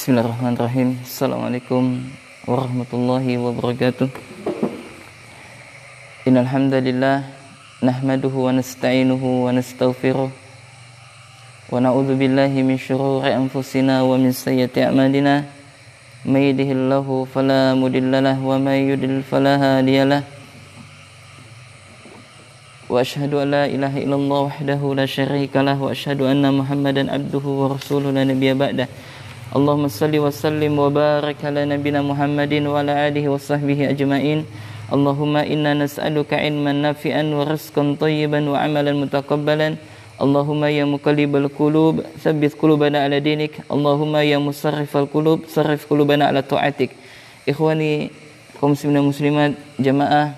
Bismillahirrahmanirrahim. Assalamualaikum warahmatullahi wabarakatuh. Innal hamdalillah nahmaduhu wa nasta'inuhu wa nastaghfiruh wa na'udzu billahi min shururi anfusina wa min sayyiati a'malina. May yahdihillahu fala mudilla lahu wa may yudlil fala hadiyalah. Wa asyhadu an la ilaha illallah wahdahu la syarika lahu wa asyhadu anna Muhammadan abduhu wa rasuluhu la nabiyya ba'dah. Allahumma salli wa sallim wa barik ala nabina Muhammadin wa ala alihi wa sahbihi ajma'in. Allahumma inna nas'aluka ilman nafi'an wa rizqan tayyiban wa amalan mutaqabbalan. Allahumma ya muqallibal qulub tsabbit qulubana ala dinik. Allahumma ya musarrifal qulub sarrif qulubana ala ta'atik. Ikhwani kaum muslimin dan muslimat jamaah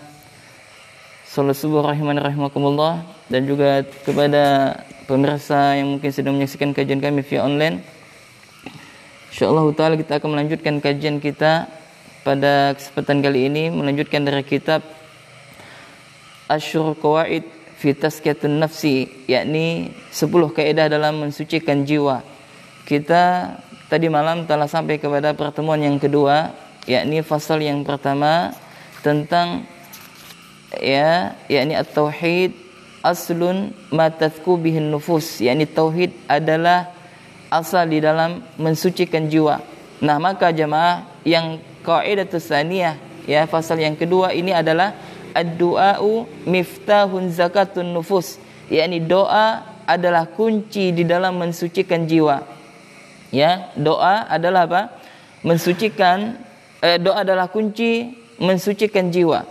salat subuh rahimakumullah, dan juga kepada pemirsa yang mungkin sedang menyaksikan kajian kami via online. InsyaAllah ta'ala kita akan melanjutkan kajian kita pada kesempatan kali ini, melanjutkan dari kitab Asyrul Qawaid fi Tazkiyatun Nafsi, yakni 10 kaidah dalam mensucikan jiwa. Kita tadi malam telah sampai kepada pertemuan yang kedua, yakni fasal yang pertama tentang yakni at-tauhid aslun ma tazku bihin nufus, yakni tauhid adalah asal di dalam mensucikan jiwa. Nah, maka jemaah yang qaidatus tsaniyah, ya, fasal yang kedua ini adalah ad-du'a'u miftahun zakatun nufus, yakni doa adalah kunci di dalam mensucikan jiwa. Ya, doa adalah apa? Mensucikan doa adalah kunci mensucikan jiwa.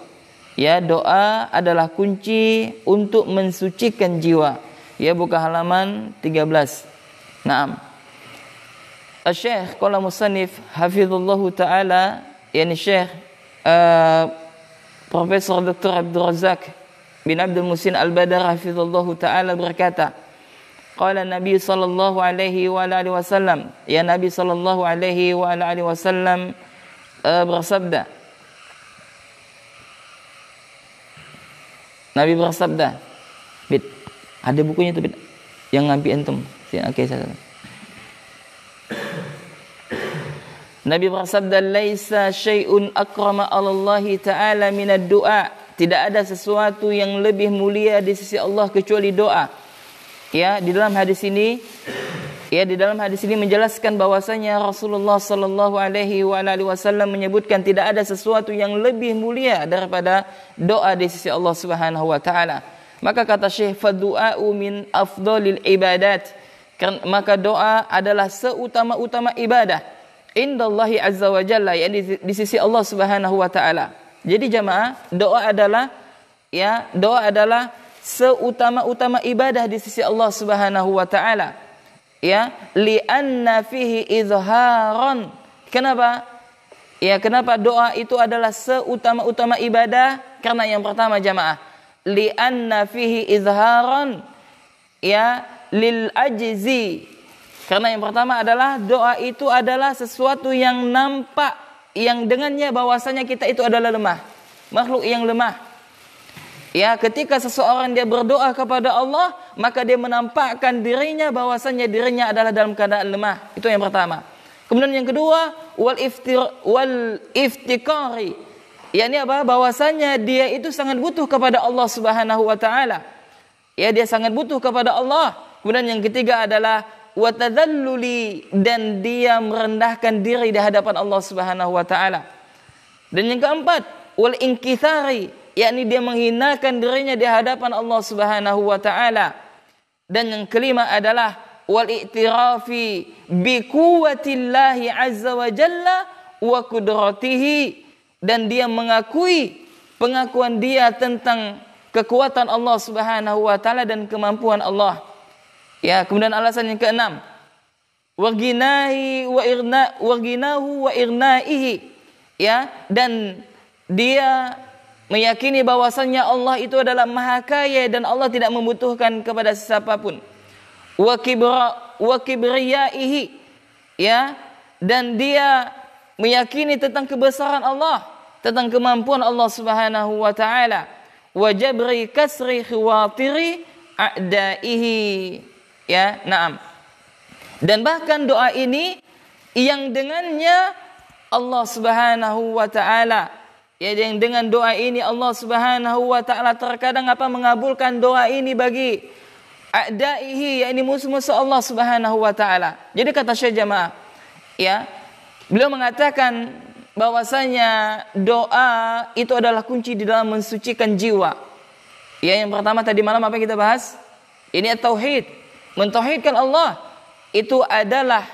Ya, doa adalah kunci untuk mensucikan jiwa. Ya, buka halaman 13. Naam. Syekh qala musannif hafizallahu taala, yakni Syekh Profesor Dr. Abdul Razak bin Abdul Muhsin Al-Badar hafizallahu taala berkata, qala Nabi sallallahu alaihi wa alihi wasallam, ya Nabi sallallahu alaihi wa alihi wasallam bersabda. Nabi bersabda, Bid, ada bukunya tuh Bid, yang ngambil antum. Oke, saya Nabi bersabda, laisa syai'un akrama 'alallahi ta'ala minad du'a. Tidak ada sesuatu yang lebih mulia di sisi Allah kecuali doa. Ya, di dalam hadis ini menjelaskan bahwasanya Rasulullah sallallahu alaihi wasallam menyebutkan tidak ada sesuatu yang lebih mulia daripada doa di sisi Allah Subhanahu wa taala. Maka kata Syekh, fadu'a'u min afdhalil ibadat. Maka doa adalah seutama-utama ibadah indallahi azza wa jalla, yakni di sisi Allah Subhanahu wa taala. Jadi jamaah, doa adalah seutama-utama ibadah di sisi Allah Subhanahu wa taala. Ya, li'anna fihi izharan. Kenapa? Ya, kenapa doa itu adalah seutama-utama ibadah? Karena yang pertama jamaah, li'anna fihi izharan ya lil ajzi. Karena yang pertama adalah doa itu adalah sesuatu yang nampak, yang dengannya bahwasanya kita itu adalah lemah, makhluk yang lemah. Ya, ketika seseorang dia berdoa kepada Allah, maka dia menampakkan dirinya bahwasanya dirinya adalah dalam keadaan lemah. Itu yang pertama. Kemudian yang kedua, wal iftikari. yakni apa? Bahwasanya dia itu sangat butuh kepada Allah Subhanahu wa taala. Ya, dia sangat butuh kepada Allah. Kemudian yang ketiga adalah watadzalluli, dan dia merendahkan diri di hadapan Allah Subhanahu wa taala. Dan yang keempat, wal inkitsari, yakni dia menghinakan dirinya di hadapan Allah Subhanahu wa taala. Dan yang kelima adalah wal i'tirafi bi quwwatillahi azza wa jalla wa qudratihi, dan dia mengakui pengakuan dia tentang kekuatan Allah Subhanahu wa taala dan kemampuan Allah. Ya, kemudian alasan yang keenam, waginahu wa irnaihi, ya, dan dia meyakini bahwasannya Allah itu adalah maha kaya dan Allah tidak membutuhkan kepada siapapun. Wa kibriyaihi, ya, dan dia meyakini tentang kebesaran Allah, tentang kemampuan Allah Subhanahu wa taala. Wa jabri kasri khawatiri a'daihi. Ya, na'am. Dan bahkan doa ini yang dengannya Allah Subhanahu wa taala, ya, yang dengan doa ini Allah Subhanahu wa taala terkadang mengabulkan doa ini bagi a'daihi, yakni musuh-musuh Allah Subhanahu wa taala. Jadi kata Syekh jamaah, ya, beliau mengatakan bahwasanya doa itu adalah kunci di dalam mensucikan jiwa. Ya, yang pertama tadi malam apa yang kita bahas? Ini tauhid. Mentauhidkan Allah itu adalah,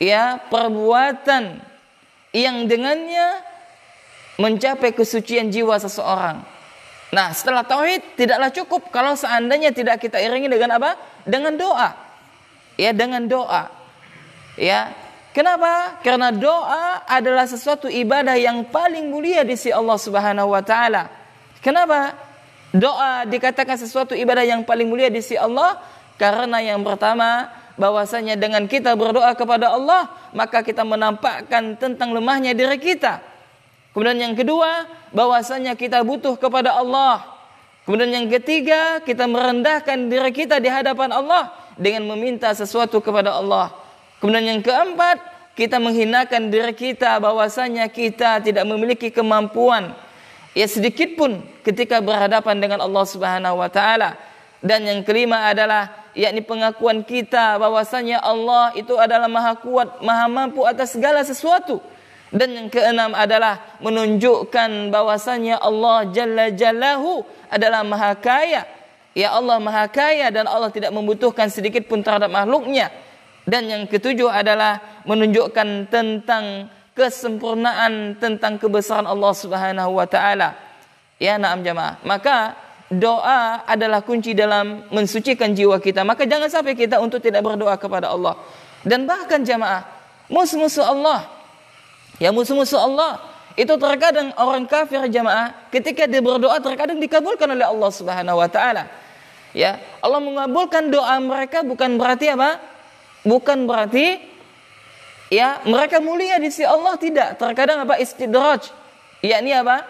ya, perbuatan yang dengannya mencapai kesucian jiwa seseorang. Nah, setelah tauhid tidaklah cukup kalau seandainya tidak kita iringi dengan apa? Dengan doa. Ya, dengan doa. Ya. Kenapa? Karena doa adalah sesuatu ibadah yang paling mulia di sisi Allah Subhanahu wa taala. Kenapa doa dikatakan sesuatu ibadah yang paling mulia di sisi Allah? Karena yang pertama, bahwasanya dengan kita berdoa kepada Allah, maka kita menampakkan tentang lemahnya diri kita. Kemudian yang kedua, bahwasanya kita butuh kepada Allah. Kemudian yang ketiga, kita merendahkan diri kita di hadapan Allah dengan meminta sesuatu kepada Allah. Kemudian yang keempat, kita menghinakan diri kita bahwasanya kita tidak memiliki kemampuan, ya, sedikit pun ketika berhadapan dengan Allah Subhanahu wa taala. Dan yang kelima adalah, yakni pengakuan kita bahwasanya Allah itu adalah Maha Kuat, Maha Mampu atas segala sesuatu. Dan yang keenam adalah menunjukkan bahwasanya Allah Jalla Jallahu adalah Maha Kaya. Ya, Allah Maha Kaya dan Allah tidak membutuhkan sedikit pun terhadap makhluknya. Dan yang ketujuh adalah menunjukkan tentang kesempurnaan, tentang kebesaran Allah Subhanahu wa taala. Ya, na'am jamaah. Maka doa adalah kunci dalam mensucikan jiwa kita. Maka jangan sampai kita untuk tidak berdoa kepada Allah. Dan bahkan jamaah, musuh-musuh Allah, ya, musuh-musuh Allah itu terkadang orang kafir jamaah, ketika dia berdoa terkadang dikabulkan oleh Allah Subhanahu wa taala. Ya, Allah mengabulkan doa mereka bukan berarti apa? Bukan berarti, ya, mereka mulia di sisi Allah, tidak. Terkadang apa? Istidraj. Yakni apa?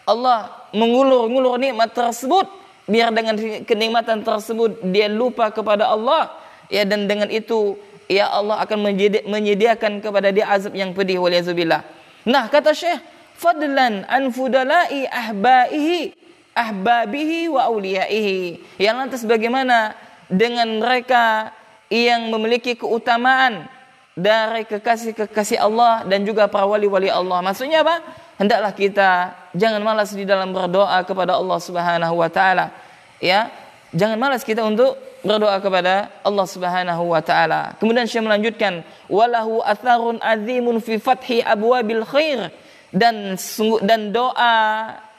Allah mengulur-ngulur nikmat tersebut biar dengan kenikmatan tersebut dia lupa kepada Allah, ya, dan dengan itu, ya, Allah akan menyediakan kepada dia azab yang pedih, waliyazubillah. Nah, kata Syekh, fadlan an fudala'i ahbabihi wa awliyaihi. Yang lantas bagaimana dengan mereka yang memiliki keutamaan dari kekasih-kekasih Allah dan juga para wali-wali Allah. Maksudnya apa? Hendaklah kita jangan malas di dalam berdoa kepada Allah Subhanahu wa taala. Ya, jangan malas kita untuk berdoa kepada Allah Subhanahu wa taala. Kemudian Syekh melanjutkan, walahu atharun azimun fi fathi abwabil khair, dan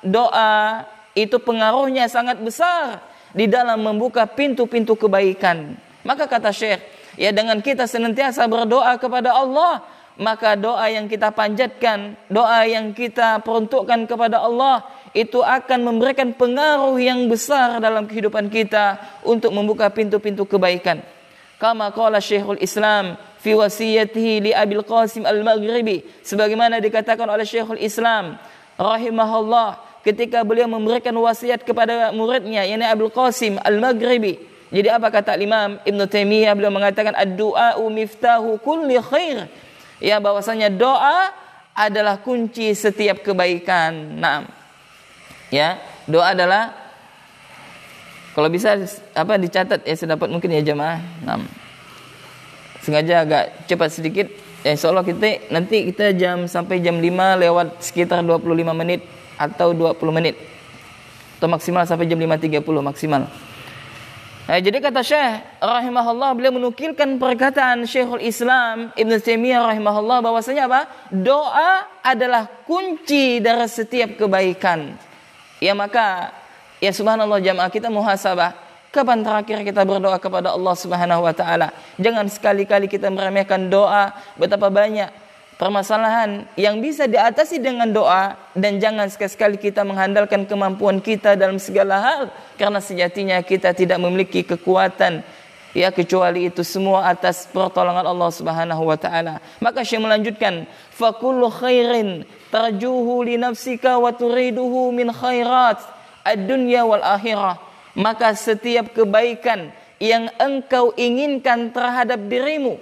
doa itu pengaruhnya sangat besar di dalam membuka pintu-pintu kebaikan. Maka kata Syekh, ya, dengan kita senantiasa berdoa kepada Allah, maka doa yang kita panjatkan, doa yang kita peruntukkan kepada Allah itu akan memberikan pengaruh yang besar dalam kehidupan kita untuk membuka pintu-pintu kebaikan. Kama qala Syekhul Islam fi wasiyatihi li Abil Qasim Al-Maghribi, sebagaimana dikatakan oleh Syekhul Islam rahimahullah ketika beliau memberikan wasiat kepada muridnya, yakni Abil Qasim Al-Maghribi. Jadi apa kata Imam Ibn Taimiyah? Beliau mengatakan ad-du'a'u miftahu kulli khair. Ya, bahwasanya doa adalah kunci setiap kebaikan. Nah, ya, doa adalah, kalau bisa dicatat ya sedapat mungkin ya jemaah. Nah, sengaja agak cepat sedikit. Ya, insyaallah nanti kita sampai jam 5 lewat sekitar 25 menit atau 20 menit. Atau maksimal sampai jam 5.30 maksimal. Nah, jadi kata Syekh rahimahullah, beliau menukilkan perkataan Syekhul Islam Ibn Taimiyah rahimahullah bahwasanya apa? Doa adalah kunci dari setiap kebaikan. Ya, maka ya subhanallah jamaah, kita muhasabah. Kapan terakhir kita berdoa kepada Allah Subhanahu wa taala? Jangan sekali-kali kita meremehkan doa. Betapa banyak permasalahan yang bisa diatasi dengan doa, dan jangan sekali-kali kita mengandalkan kemampuan kita dalam segala hal, karena sejatinya kita tidak memiliki kekuatan, ya, kecuali itu semua atas pertolongan Allah Subhanahu wa taala. Maka Syekh melanjutkan, fa kullu khairin tarjuhu li nafsika wa turiduhu min khairat ad-dunya wal akhirah. Maka setiap kebaikan yang engkau inginkan terhadap dirimu,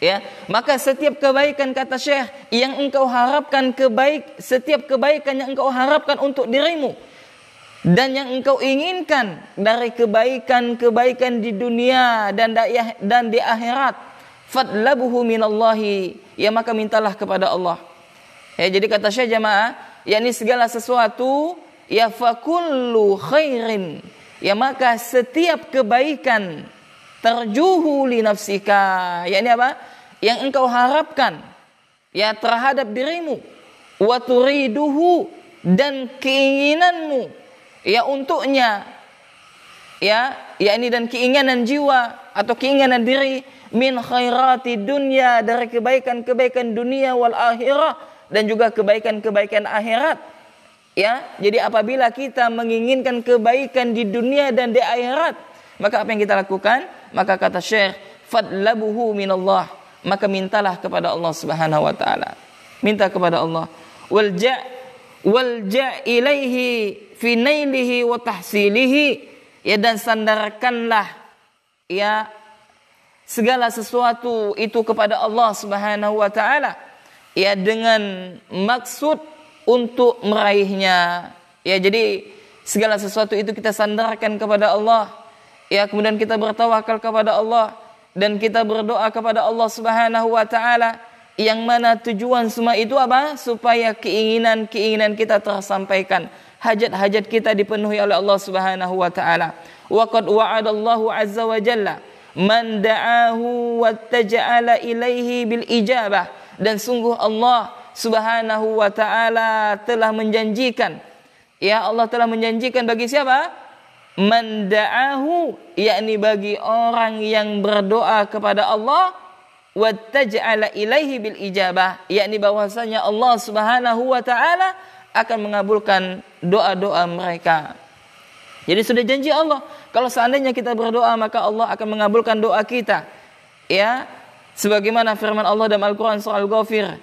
Ya, maka setiap kebaikan, kata Syekh, yang engkau harapkan setiap kebaikan yang engkau harapkan untuk dirimu dan yang engkau inginkan dari kebaikan-kebaikan di dunia dan di akhirat, fadlabuhu minallahi, ya maka mintalah kepada Allah. Ya, jadi kata Syekh jamaah, yakni segala sesuatu, ya fakullu khairin, ya maka setiap kebaikan, tarjuhu li nafsika, yakni apa? Yang engkau harapkan ya terhadap dirimu, wa turiduhu, dan keinginanmu ya untuknya, ya yakni dan keinginan jiwa atau keinginan diri, min khairati dunya, dari kebaikan-kebaikan dunia wal akhirah, dan juga kebaikan-kebaikan akhirat. Ya, jadi apabila kita menginginkan kebaikan di dunia dan di akhirat, maka apa yang kita lakukan? Maka kata Syekh, fadlabuhu minallah, maka mintalah kepada Allah Subhanahu wa taala. Minta kepada Allah. Walja ilaihi fi nailihi wa tahsilihi, ya dan sandarkanlah ya segala sesuatu itu kepada Allah Subhanahu wa taala, ya dengan maksud untuk meraihnya. Ya, jadi segala sesuatu itu kita sandarkan kepada Allah. Ya, kemudian kita bertawakal kepada Allah dan kita berdoa kepada Allah Subhanahu wa taala, yang mana tujuan semua itu apa? Supaya keinginan-keinginan kita tersampaikan, hajat-hajat kita dipenuhi oleh Allah Subhanahu wa taala. Wa qad wa'adallahu azza wa jalla man da'ahu wattaja'ala ilaihi bil ijabah, dan sungguh Allah Subhanahu wa taala telah menjanjikan, ya Allah telah menjanjikan bagi siapa? Man da'ahu, yakni bagi orang yang berdoa kepada Allah, wattaja'ala ilaihi bil ijabah, yakni bahwasanya Allah Subhanahu wa taala akan mengabulkan doa-doa mereka. Jadi sudah janji Allah, kalau seandainya kita berdoa maka Allah akan mengabulkan doa kita. Ya, sebagaimana firman Allah dalam Al-Qur'an surah Al-Ghafir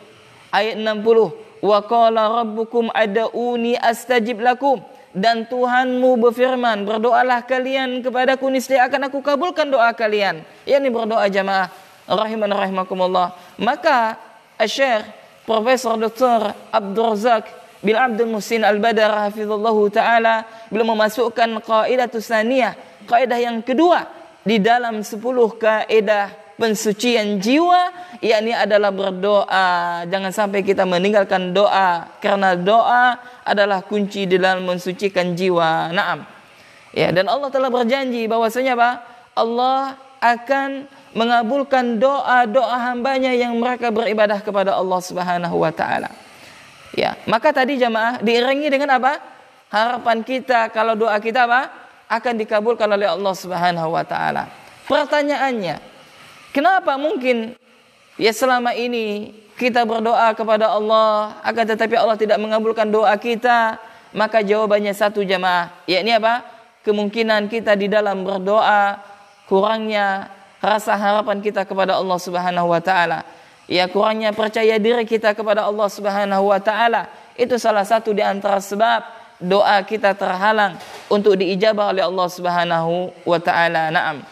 ayat 60, wa qala rabbukum ad'uni astajib lakum, dan Tuhanmu berfirman, berdoalah kalian kepadaku, niscaya akan aku kabulkan doa kalian. Yani berdoa jamaah rahiman rahimakumullah. Maka Syekh Profesor Dr. Abdul Razak bin Abdul Muhsin Al-Badar hafizallahu taala belum memasukkan qaidatus tsaniyah, kaidah yang kedua di dalam 10 kaidah pensucian jiwa, yakni adalah berdoa. Jangan sampai kita meninggalkan doa, karena doa adalah kunci di dalam mensucikan jiwa. Naam. Ya, dan Allah telah berjanji bahwasanya apa? Allah akan mengabulkan doa-doa hambanya yang mereka beribadah kepada Allah Subhanahu wa taala. Ya, maka tadi jamaah diiringi dengan apa? Harapan kita kalau doa kita apa? Akan dikabulkan oleh Allah Subhanahu wa taala. Pertanyaannya, kenapa mungkin ya selama ini kita berdoa kepada Allah akan tetapi Allah tidak mengabulkan doa kita? Maka jawabannya satu jamaah, yakni apa? Kemungkinan kita di dalam berdoa kurangnya rasa harapan kita kepada Allah Subhanahu wa taala. Ya, kurangnya percaya diri kita kepada Allah Subhanahu wa taala. Itu salah satu di antara sebab doa kita terhalang untuk diijabah oleh Allah Subhanahu wa taala. Naam.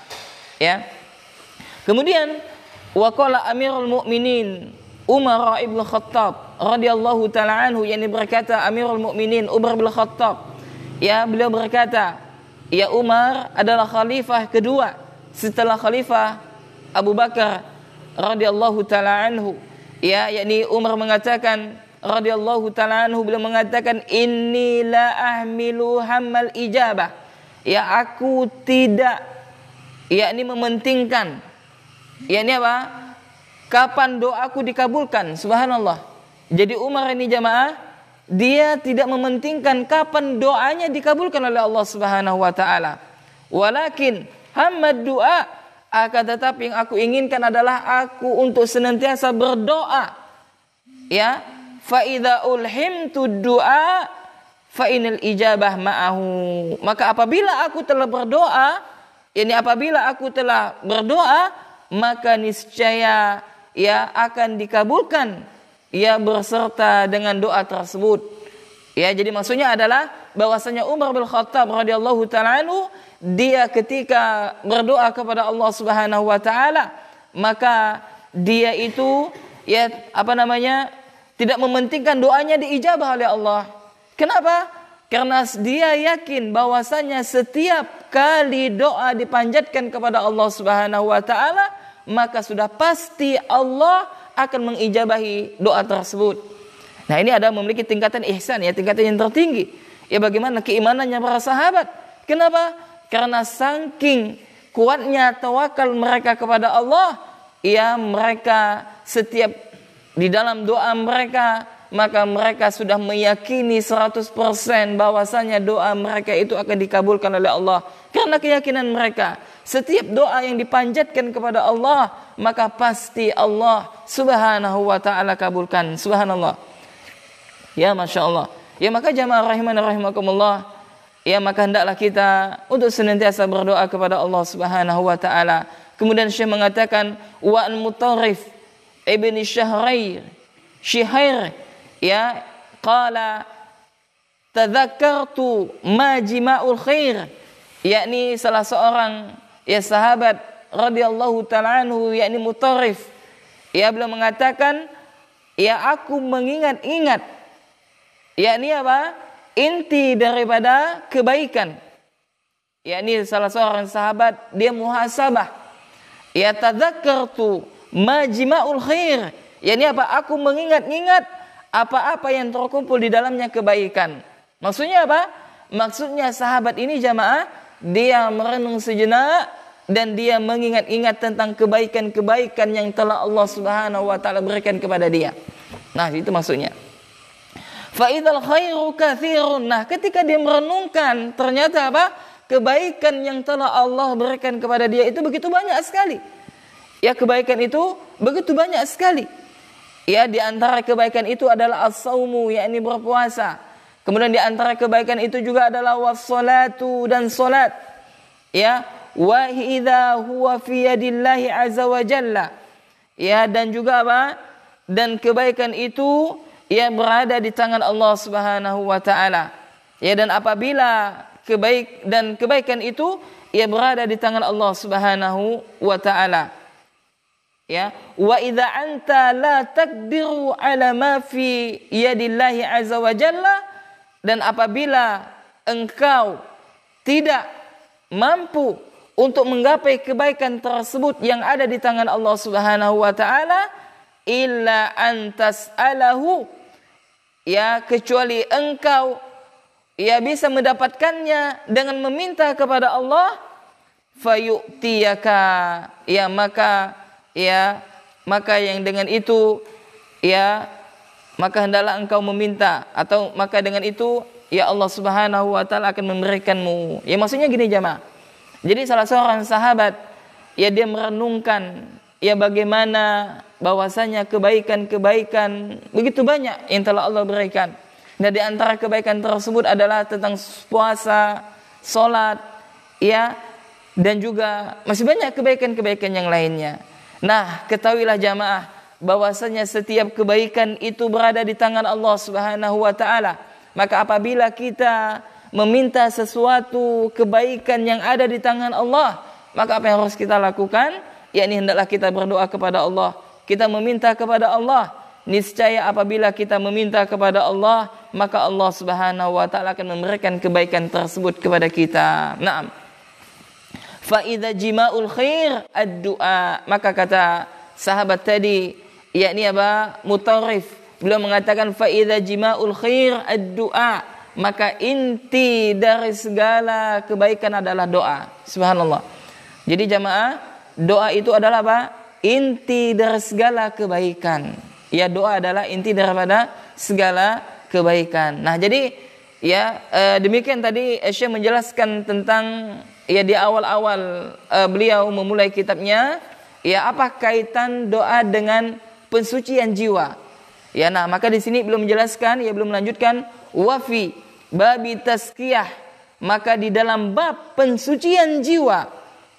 Ya. Kemudian waqala Amirul Mukminin Umar ibn Khattab radhiyallahu taala anhu, yang berkata Amirul Mukminin Umar bin Khattab, ya beliau berkata, ya Umar adalah khalifah kedua setelah khalifah Abu Bakar radhiyallahu taala anhu. Ya, yakni Umar mengatakan radhiyallahu taala anhu, beliau mengatakan inni la ahmilu hammal ijabah. Ya, aku tidak yakni mementingkan, yakni apa? Kapan doaku dikabulkan. Subhanallah. Jadi Umar ini jamaah, dia tidak mementingkan kapan doanya dikabulkan oleh Allah Subhanahu wa taala. Walakin hammad doa, akan tetapi yang aku inginkan adalah aku untuk senantiasa berdoa. Ya, fa idza ulhimtu du'a fa inal ijabah ma'ahu. Maka apabila aku telah berdoa, yakni apabila aku telah berdoa, maka niscaya ya akan dikabulkan ya berserta dengan doa tersebut. Ya, jadi maksudnya adalah bahwasanya Umar bin Khattab radhiyallahu taala anhu, dia ketika berdoa kepada Allah Subhanahu wa taala, maka dia itu tidak mementingkan doanya diijabah oleh Allah. Kenapa? Karena dia yakin bahwasanya setiap kali doa dipanjatkan kepada Allah Subhanahu wa taala, maka sudah pasti Allah akan mengijabahi doa tersebut. Nah, ini ada memiliki tingkatan ihsan, tingkatan yang tertinggi. Bagaimana keimanannya para sahabat? Kenapa? Karena saking kuatnya tawakal mereka kepada Allah, mereka setiap di dalam doa mereka, maka mereka sudah meyakini 100% bahwasanya doa mereka itu akan dikabulkan oleh Allah. Karena keyakinan mereka, setiap doa yang dipanjatkan kepada Allah, maka pasti Allah Subhanahu wa ta'ala kabulkan. Subhanallah. Masya Allah. Maka jamaah rahimana rahimakumullah, maka hendaklah kita untuk senantiasa berdoa kepada Allah Subhanahu wa ta'ala. Kemudian Syekh mengatakan, wa an Mutarrif ibni Syihair qala tadzakartu ma jima'ul khair, yakni salah seorang sahabat radhiyallahu ta'ala anhu, yakni Mutarrif, beliau mengatakan, aku mengingat-ingat, yakni inti daripada kebaikan. Yakni salah seorang sahabat dia muhasabah, tadzakartu ma jima'ul khair, yakni aku mengingat-ingat apa-apa yang terkumpul di dalamnya kebaikan. Maksudnya apa? Maksudnya sahabat ini jamaah, dia merenung sejenak dan dia mengingat-ingat tentang kebaikan-kebaikan yang telah Allah Subhanahu wa taala berikan kepada dia. Nah, itu maksudnya. Fa idzal khairu katsirun. Nah, ketika dia merenungkan, ternyata kebaikan yang telah Allah berikan kepada dia itu begitu banyak sekali. Kebaikan itu begitu banyak sekali. Di antara kebaikan itu adalah as-saumu, yakni berpuasa. Kemudian di antara kebaikan itu juga adalah was-salatu, dan salat. Wa idza huwa fi yadillahi azza wa jalla. Dan juga dan kebaikan itu berada di tangan Allah Subhanahu wa taala. Dan apabila kebaikan itu berada di tangan Allah Subhanahu wa taala. Wa idza anta la taqdiru ala ma fi yadillahi azza wa jalla, dan apabila engkau tidak mampu untuk menggapai kebaikan tersebut yang ada di tangan Allah Subhanahu wa taala, illa antas alahu, kecuali engkau bisa mendapatkannya dengan meminta kepada Allah, fayu'tiyaka, maka yang dengan itu maka hendaklah engkau meminta, atau maka dengan itu Allah Subhanahu wa taala akan memberikanmu. Maksudnya gini jamaah. Jadi salah seorang sahabat dia merenungkan bagaimana bahwasanya kebaikan-kebaikan begitu banyak yang telah Allah berikan. Dan di antara kebaikan tersebut adalah tentang puasa, salat, dan juga masih banyak kebaikan-kebaikan yang lainnya. Nah, ketahuilah jamaah bahwasanya setiap kebaikan itu berada di tangan Allah Subhanahu wa taala. Maka apabila kita meminta sesuatu kebaikan yang ada di tangan Allah, maka apa yang harus kita lakukan? Hendaklah kita berdoa kepada Allah. Kita meminta kepada Allah. Niscaya apabila kita meminta kepada Allah, maka Allah Subhanahu wa taala akan memberikan kebaikan tersebut kepada kita. Naam. Fa idza jima'ul khair ad-du'a, maka kata sahabat tadi Mutarrif, beliau mengatakan fa idza jima'ul khair ad-du'a, maka inti dari segala kebaikan adalah doa. Subhanallah. Jadi jamaah, doa itu adalah inti dari segala kebaikan. Doa adalah inti daripada segala kebaikan. Nah, jadi demikian tadi Syekh menjelaskan tentang di awal-awal beliau memulai kitabnya, apa kaitan doa dengan pensucian jiwa. Nah, maka di sini belum menjelaskan, belum melanjutkan wa fi babi tazkiyah, maka di dalam bab pensucian jiwa,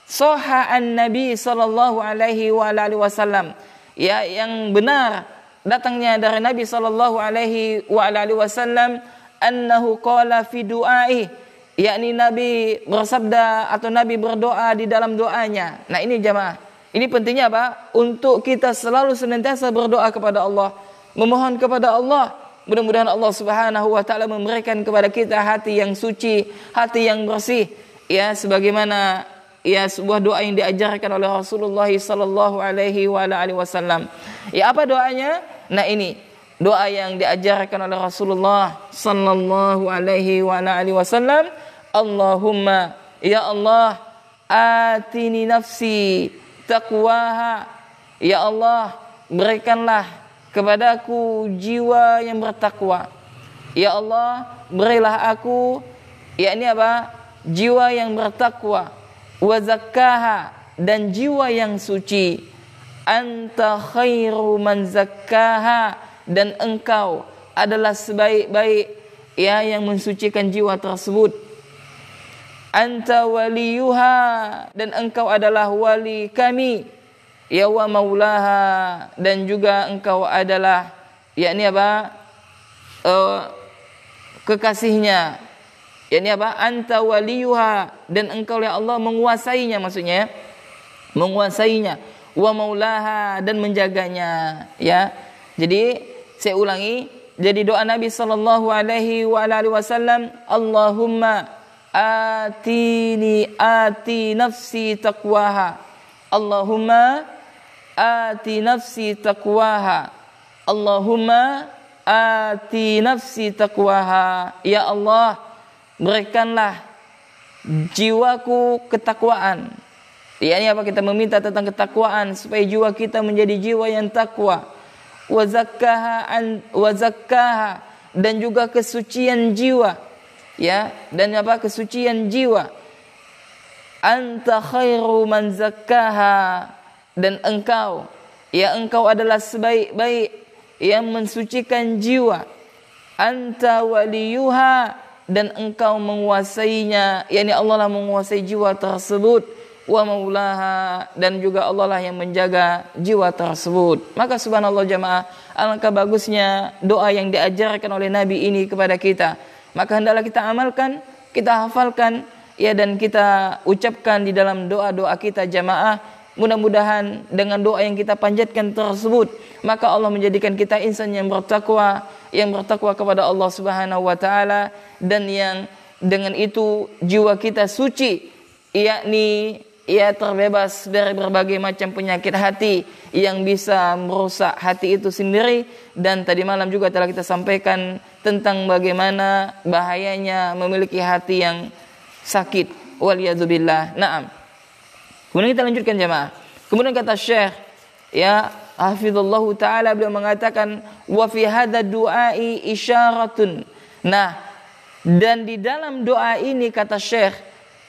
sahha an-nabi sallallahu alaihi wa alihi wasallam, yang benar datangnya dari Nabi sallallahu alaihi wa alihi wasallam, annahu qala fi du'ai, yakni Nabi bersabda atau Nabi berdoa di dalam doanya. Nah, ini jamaah, Ini pentingnya apa? Untuk kita selalu senantiasa berdoa kepada Allah, memohon kepada Allah. Mudah-mudahan Allah Subhanahu wa taala memberikan kepada kita hati yang suci, hati yang bersih, ya, sebagaimana ya sebuah doa yang diajarkan oleh Rasulullah sallallahu alaihi wasallam. Ya, apa doanya? Nah, ini doa yang diajarkan oleh Rasulullah sallallahu alaihi wasallam. Allahumma, ya Allah, atini nafsi taqwaha. Ya Allah, berikanlah kepadaku jiwa yang bertakwa. Ya Allah, berilah aku yakni apa? Jiwa yang bertakwa. Wa zakkaha, dan jiwa yang suci. Anta khairu man zakkaha, dan engkau adalah sebaik-baik ya yang mensucikan jiwa tersebut. Anta waliyuha, dan engkau adalah wali kami. Ya wa maulaha, dan juga engkau adalah yakni apa? Kekasihnya. Yakni apa? Anta waliyuha, dan engkau ya Allah menguasainya, maksudnya menguasainya. Wa maulaha, dan menjaganya, ya. Jadi saya ulangi, jadi doa Nabi sallallahu alaihi wasallam, Allahumma ati nafsi taqwaha. Allahumma ati nafsi taqwaha. Allahumma ati nafsi taqwaha. Ya Allah, berikanlah jiwaku ketakwaan. Ya, ini apa? Kita meminta tentang ketakwaan supaya jiwa kita menjadi jiwa yang takwa. Wa zakkaha, dan juga kesucian jiwa. Ya, dan apa? Kesucian jiwa. Anta khairu man zakkaha, dan engkau, ya engkau adalah sebaik-baik yang mensucikan jiwa. Anta waliyuha, dan engkau menguasainya, yakni Allah lah menguasai jiwa tersebut. Wa maulaha, dan juga Allah lah yang menjaga jiwa tersebut. Maka subhanallah jamaah, alangkah bagusnya doa yang diajarkan oleh Nabi ini kepada kita. Maka hendaklah kita amalkan, kita hafalkan, ya, dan kita ucapkan di dalam doa-doa kita jamaah. Mudah-mudahan dengan doa yang kita panjatkan tersebut, maka Allah menjadikan kita insan yang bertakwa kepada Allah Subhanahu wa taala, dan yang dengan itu jiwa kita suci, yakni ia terbebas dari berbagai macam penyakit hati yang bisa merusak hati itu sendiri. Dan tadi malam juga telah kita sampaikan tentang bagaimana bahayanya memiliki hati yang sakit, waliyadzubillah. Naam. Kemudian kita lanjutkan jemaah. Kemudian kata Syekh, ya hafizallahu taala, beliau mengatakan wa fi hadza du'ai isyaratun. Nah, dan di dalam doa ini kata Syekh,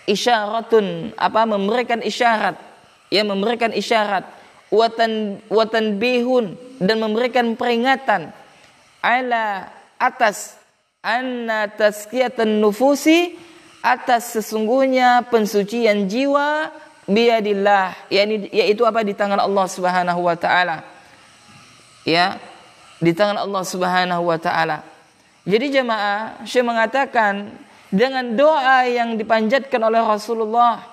isyaratun, apa? Memberikan isyarat, ya, memberikan isyarat. Watan bihun, dan memberikan peringatan ala atas anna tazkiyatan nufusi, atas sesungguhnya pensucian jiwa biadillah, yaitu apa? Di tangan Allah Subhanahu wa taala. Ya, di tangan Allah Subhanahu wa taala. Jadi jemaah, Syekh mengatakan dengan doa yang dipanjatkan oleh Rasulullah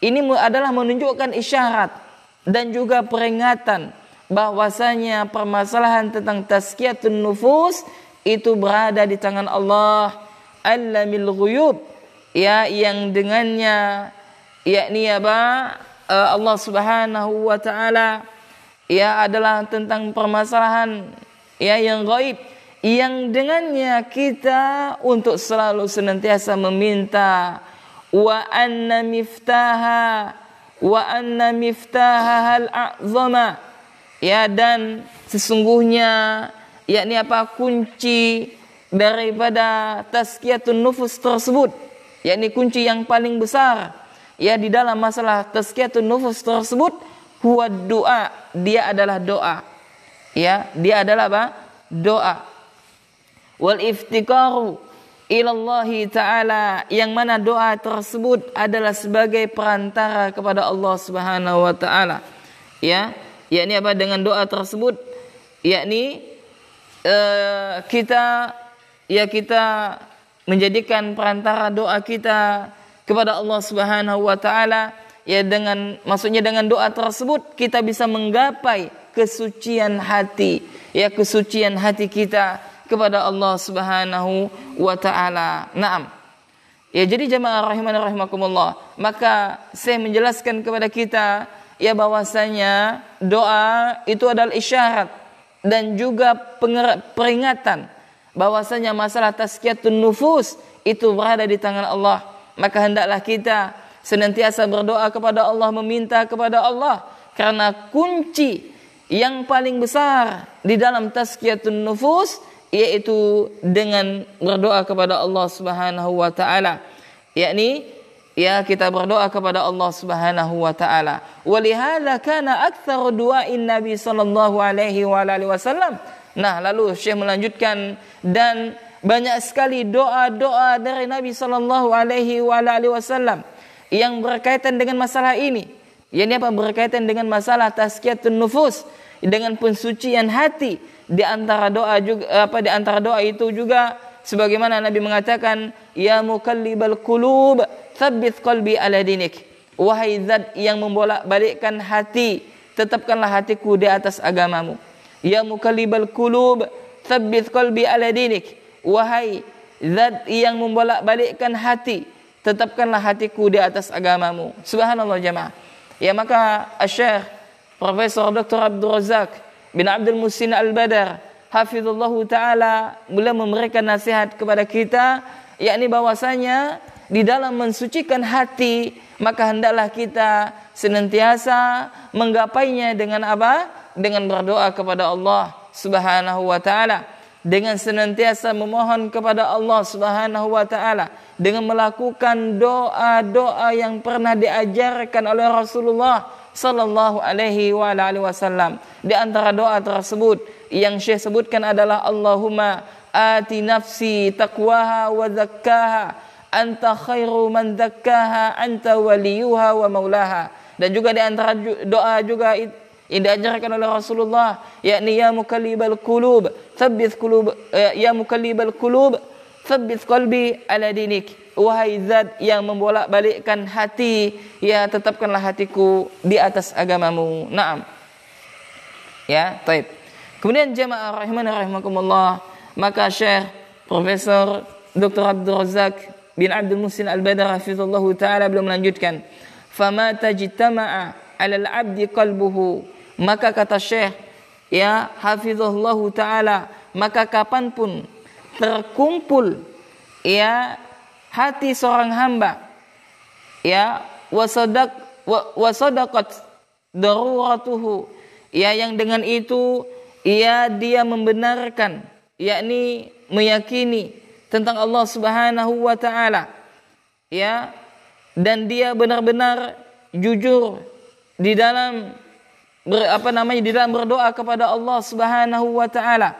ini adalah menunjukkan isyarat dan juga peringatan bahwasanya permasalahan tentang tazkiyatun nufus itu berada di tangan Allah Allamil Ghuyub, ya, yang dengannya yakni apa? Allah Subhanahu wa taala ya adalah tentang permasalahan ya yang gaib, yang dengannya kita untuk selalu senantiasa meminta. Wa anna miftaha al-a'zama, ya, dan sesungguhnya yakni apa? Kunci daripada tazkiyatun nufus tersebut, yakni kunci yang paling besar ya di dalam masalah tazkiyatun nufus tersebut, huwa doa, dia adalah doa, ya, dia adalah apa? Doa. Wal iftikaru ilallahi ta'ala, yang mana doa tersebut adalah sebagai perantara kepada Allah Subhanahu wa taala, ya, yakni apa? Dengan doa tersebut yakni kita menjadikan perantara doa kita kepada Allah Subhanahu wa taala, ya maksudnya dengan doa tersebut kita bisa menggapai kesucian hati, ya kesucian hati kita kepada Allah Subhanahu wa taala. Naam. Ya, jadi jemaah rahimani rahimakumullah, maka saya menjelaskan kepada kita ya bahwasanya doa itu adalah isyarat dan juga peringatan bahwasanya masalah tazkiyatun nufus itu berada di tangan Allah. Maka hendaklah kita senantiasa berdoa kepada Allah, meminta kepada Allah, karena kunci yang paling besar di dalam tazkiyatun nufus yaitu dengan berdoa kepada Allah Subhanahu wa taala, yakni ya kita berdoa kepada Allah Subhanahu wa taala. Walihada kana aktsaru du'ain Nabi sallallahu alaihi wa alihi wasallam. Nah, lalu Syekh melanjutkan, dan banyak sekali doa-doa dari Nabi sallallahu alaihi wa alihi wasallam yang berkaitan dengan masalah ini. Yakni apa? Berkaitan dengan masalah tazkiyatun nufus, dengan pensucian hati. Di antara doa juga di antara doa itu juga sebagaimana Nabi mengatakan, ya muqallibal qulub tsabbit qalbi ala dinik. Wahai zat yang membolak-balikkan hati, tetapkanlah hatiku di atas agamamu. Ya muqallibal qulub tsabbit qalbi ala dinik. Wahai zat yang membolak-balikkan hati, tetapkanlah hatiku di atas agamamu. Subhanallah jemaah. Ya, maka Syekh Profesor Dr. Abdul Razak bin Abdul Muhsin Al-Badar hafizallahu taala beliau memberikan nasihat kepada kita, yakni bahwasanya di dalam mensucikan hati maka hendaklah kita senantiasa menggapainya dengan apa? Dengan berdoa kepada Allah Subhanahu wa taala, dengan senantiasa memohon kepada Allah Subhanahu wa taala, dengan melakukan doa-doa yang pernah diajarkan oleh Rasulullah sallallahu alaihi wa alihi wasallam. Di antara doa tersebut yang Syekh sebutkan adalah Allahumma ati nafsi taqwaha wa zakkaha anta khairu man zakkaha anta waliyuha wa maulaha. Dan juga di antara doa juga yang diajarkan oleh Rasulullah, yakni ya muqallibal qulub tsabbit qulub ya muqallibal qulub tsabbit qalbi ala dinik. Wahai zat yang membolak-balikkan hati, ya tetapkanlah hatiku di atas agamamu. Naam. Ya, baik. Kemudian jemaah rahimani rahimakumullah, maka Syekh Profesor Dr. Abdul Razak bin Abdul Muhsin Al-Badar hafizallahu taala belum melanjutkan, fama tajtama'a 'alal 'abdi qalbuhu. Maka kata Syekh ya hafizallahu taala, maka kapanpun terkumpul ya hati seorang hamba, ya wasadaqat daruratuhu, ya yang dengan itu ya dia membenarkan, yakni meyakini tentang Allah Subhanahu wa taala, ya, dan dia benar-benar jujur di dalam di dalam berdoa kepada Allah Subhanahu wa taala,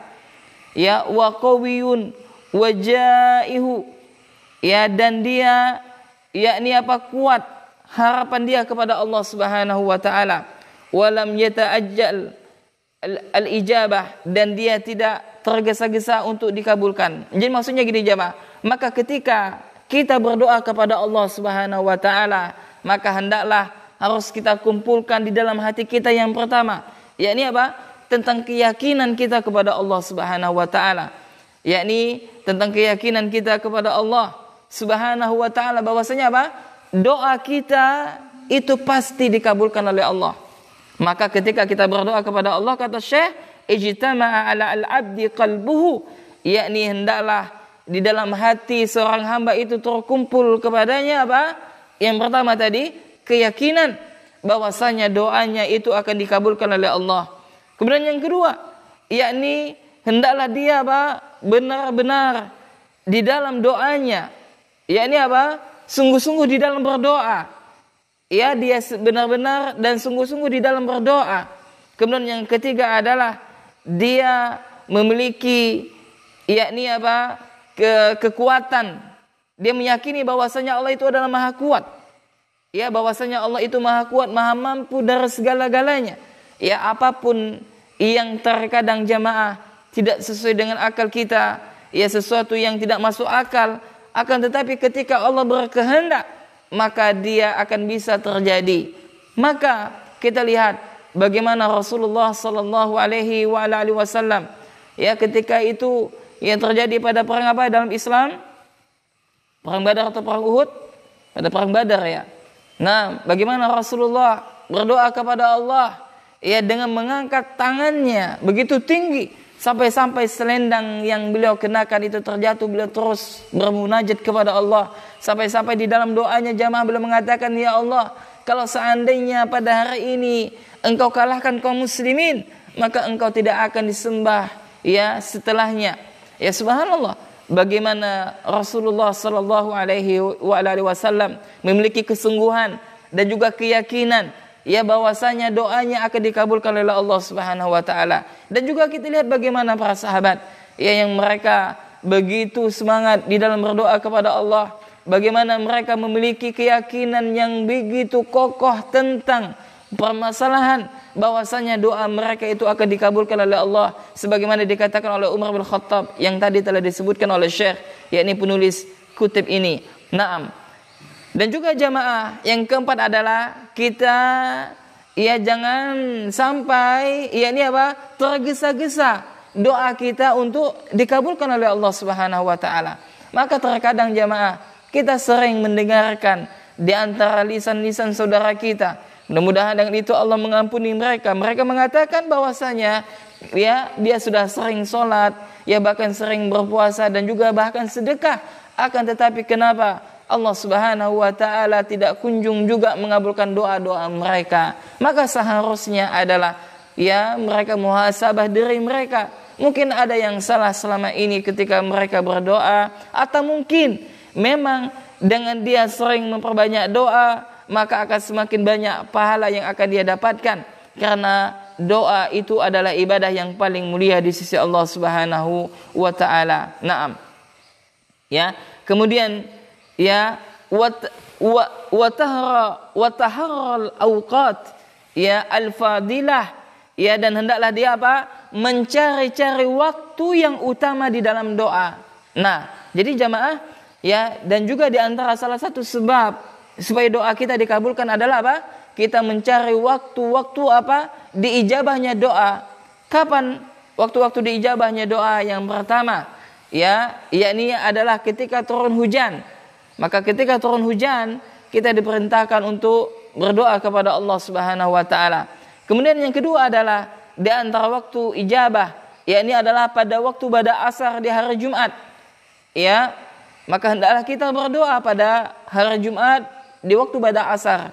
ya, wa qawiyun wajaihu, ya, dan dia yakni kuat harapan dia kepada Allah Subhanahu wa taala, walam yata'ajjal al-ijabah, dan dia tidak tergesa-gesa untuk dikabulkan. Jadi maksudnya gini jemaah, maka ketika kita berdoa kepada Allah Subhanahu wa taala, maka hendaklah harus kita kumpulkan di dalam hati kita yang pertama, yakni tentang keyakinan kita kepada Allah Subhanahu wa taala, yakni tentang keyakinan kita kepada Allah Subhanahu wa taala bahwasanya doa kita itu pasti dikabulkan oleh Allah. Maka ketika kita berdoa kepada Allah, kata Syekh, ijtama'a 'ala al-'abdi qalbuhu, yakni hendaklah di dalam hati seorang hamba itu terkumpul kepadanya yang pertama tadi, keyakinan bahwasanya doanya itu akan dikabulkan oleh Allah. Kemudian yang kedua, yakni hendaklah dia benar-benar di dalam doanya, yakni sungguh-sungguh di dalam berdoa, ya, dia benar-benar dan sungguh-sungguh di dalam berdoa. Kemudian yang ketiga adalah dia memiliki yakni kekuatan. Dia meyakini bahwasanya Allah itu adalah Maha Kuat. Ya, bahwasanya Allah itu Maha Kuat, Maha Mampu dari segala-galanya. Ya, apapun yang terkadang jamaah tidak sesuai dengan akal kita, ya, sesuatu yang tidak masuk akal, akan tetapi ketika Allah berkehendak, maka dia akan bisa terjadi. Maka kita lihat bagaimana Rasulullah sallallahu alaihi wasallam ya ketika itu yang terjadi pada perang apa dalam Islam? Perang Badar atau perang Uhud? Pada perang Badar ya. Nah, bagaimana Rasulullah berdoa kepada Allah ya dengan mengangkat tangannya begitu tinggi sampai-sampai selendang yang beliau kenakan itu terjatuh, beliau terus bermunajat kepada Allah. Sampai-sampai di dalam doanya jamaah beliau mengatakan, ya Allah, kalau seandainya pada hari ini engkau kalahkan kaum muslimin, maka engkau tidak akan disembah ya setelahnya. Ya subhanallah, bagaimana Rasulullah sallallahu alaihi wasallam memiliki kesungguhan dan juga keyakinan ya bahwasanya doanya akan dikabulkan oleh Allah Subhanahu wa taala. Dan juga kita lihat bagaimana para sahabat ya yang mereka begitu semangat di dalam berdoa kepada Allah, bagaimana mereka memiliki keyakinan yang begitu kokoh tentang permasalahan bahwasanya doa mereka itu akan dikabulkan oleh Allah, sebagaimana dikatakan oleh Umar bin Khattab yang tadi telah disebutkan oleh Syekh yakni penulis kutip ini. Naam. Dan juga jamaah yang keempat adalah kita ya jangan sampai ya ini apa tergesa-gesa doa kita untuk dikabulkan oleh Allah Subhanahu wa taala. Maka terkadang jamaah kita sering mendengarkan di antara lisan-lisan saudara kita, mudah-mudahan dengan itu Allah mengampuni mereka. Mereka mengatakan bahwasanya ya dia sudah sering sholat, ya bahkan sering berpuasa dan juga bahkan sedekah. Akan tetapi kenapa Allah Subhanahu wa taala tidak kunjung juga mengabulkan doa-doa mereka? Maka seharusnya adalah ya mereka muhasabah diri mereka. Mungkin ada yang salah selama ini ketika mereka berdoa, atau mungkin memang dengan dia sering memperbanyak doa maka akan semakin banyak pahala yang akan dia dapatkan, karena doa itu adalah ibadah yang paling mulia di sisi Allah Subhanahu wa taala. Naam. Ya, kemudian ya wa taharral awqat ya al-fadilah ya, dan hendaklah dia apa? Mencari-cari waktu yang utama di dalam doa. Nah, jadi jamaah ya, dan juga di antara salah satu sebab supaya doa kita dikabulkan adalah apa? Kita mencari waktu-waktu apa? Diijabahnya doa. Kapan waktu-waktu diijabahnya doa? Yang pertama, ya, yakni adalah ketika turun hujan. Maka ketika turun hujan, kita diperintahkan untuk berdoa kepada Allah Subhanahu wa taala. Kemudian yang kedua adalah di antara waktu ijabah, yakni adalah pada waktu bada asar di hari Jumat. Ya, maka hendaklah kita berdoa pada hari Jumat di waktu bada asar.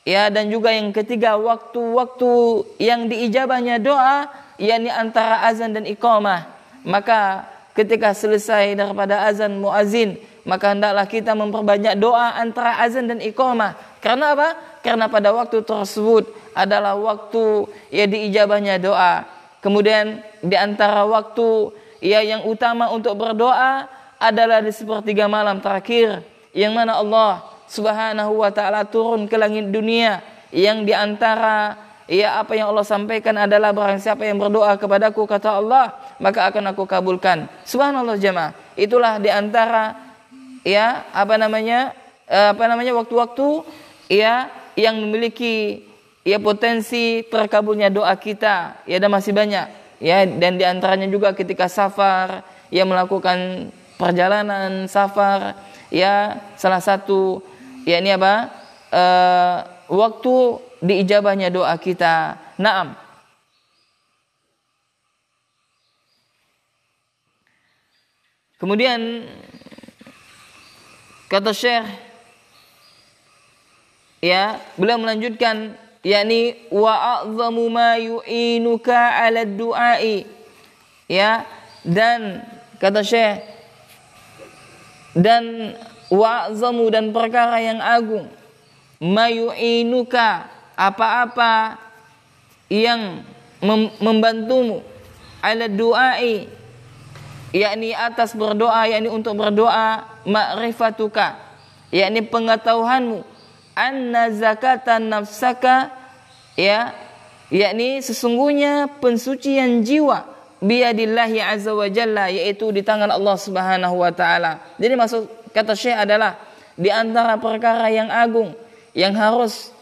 Ya, dan juga yang ketiga waktu-waktu yang diijabahnya doa yakni antara azan dan iqamah. Maka ketika selesai daripada azan muazin, maka hendaklah kita memperbanyak doa antara azan dan iqamah. Karena apa? Karena pada waktu tersebut adalah waktu ya diijabahnya doa. Kemudian di antara waktu ya yang utama untuk berdoa adalah di sepertiga malam terakhir, yang mana Allah Subhanahu wa taala turun ke langit dunia, yang di antara ya apa yang Allah sampaikan adalah barang siapa yang berdoa kepadaku, kata Allah, maka akan aku kabulkan. Subhanallah jemaah. Itulah di antara ya apa namanya waktu-waktu ya yang memiliki ya potensi terkabulnya doa kita. Ya, dan masih banyak ya, dan di antaranya juga ketika safar, ya melakukan perjalanan safar, ya salah satu ya ini apa waktu diijabahnya doa kita. Naam. Kemudian kata Syekh ya, beliau melanjutkan yakni wa a'zamu ma yu'inuka 'ala du'ai. Ya, dan kata Syekh, dan wa'zamu, dan perkara yang agung, mayu'inuka, apa-apa yang membantumu, ala du'ai, yakni atas berdoa, yakni untuk berdoa, ma'rifatuka, yakni pengetahuanmu, anna zakatan nafsaka, ya, yakni sesungguhnya pensucian jiwa biyadillahi azza wa jalla, yaitu di tangan Allah Subhanahu wa taala. Jadi maksud kata Syekh adalah di antara perkara yang agung yang harus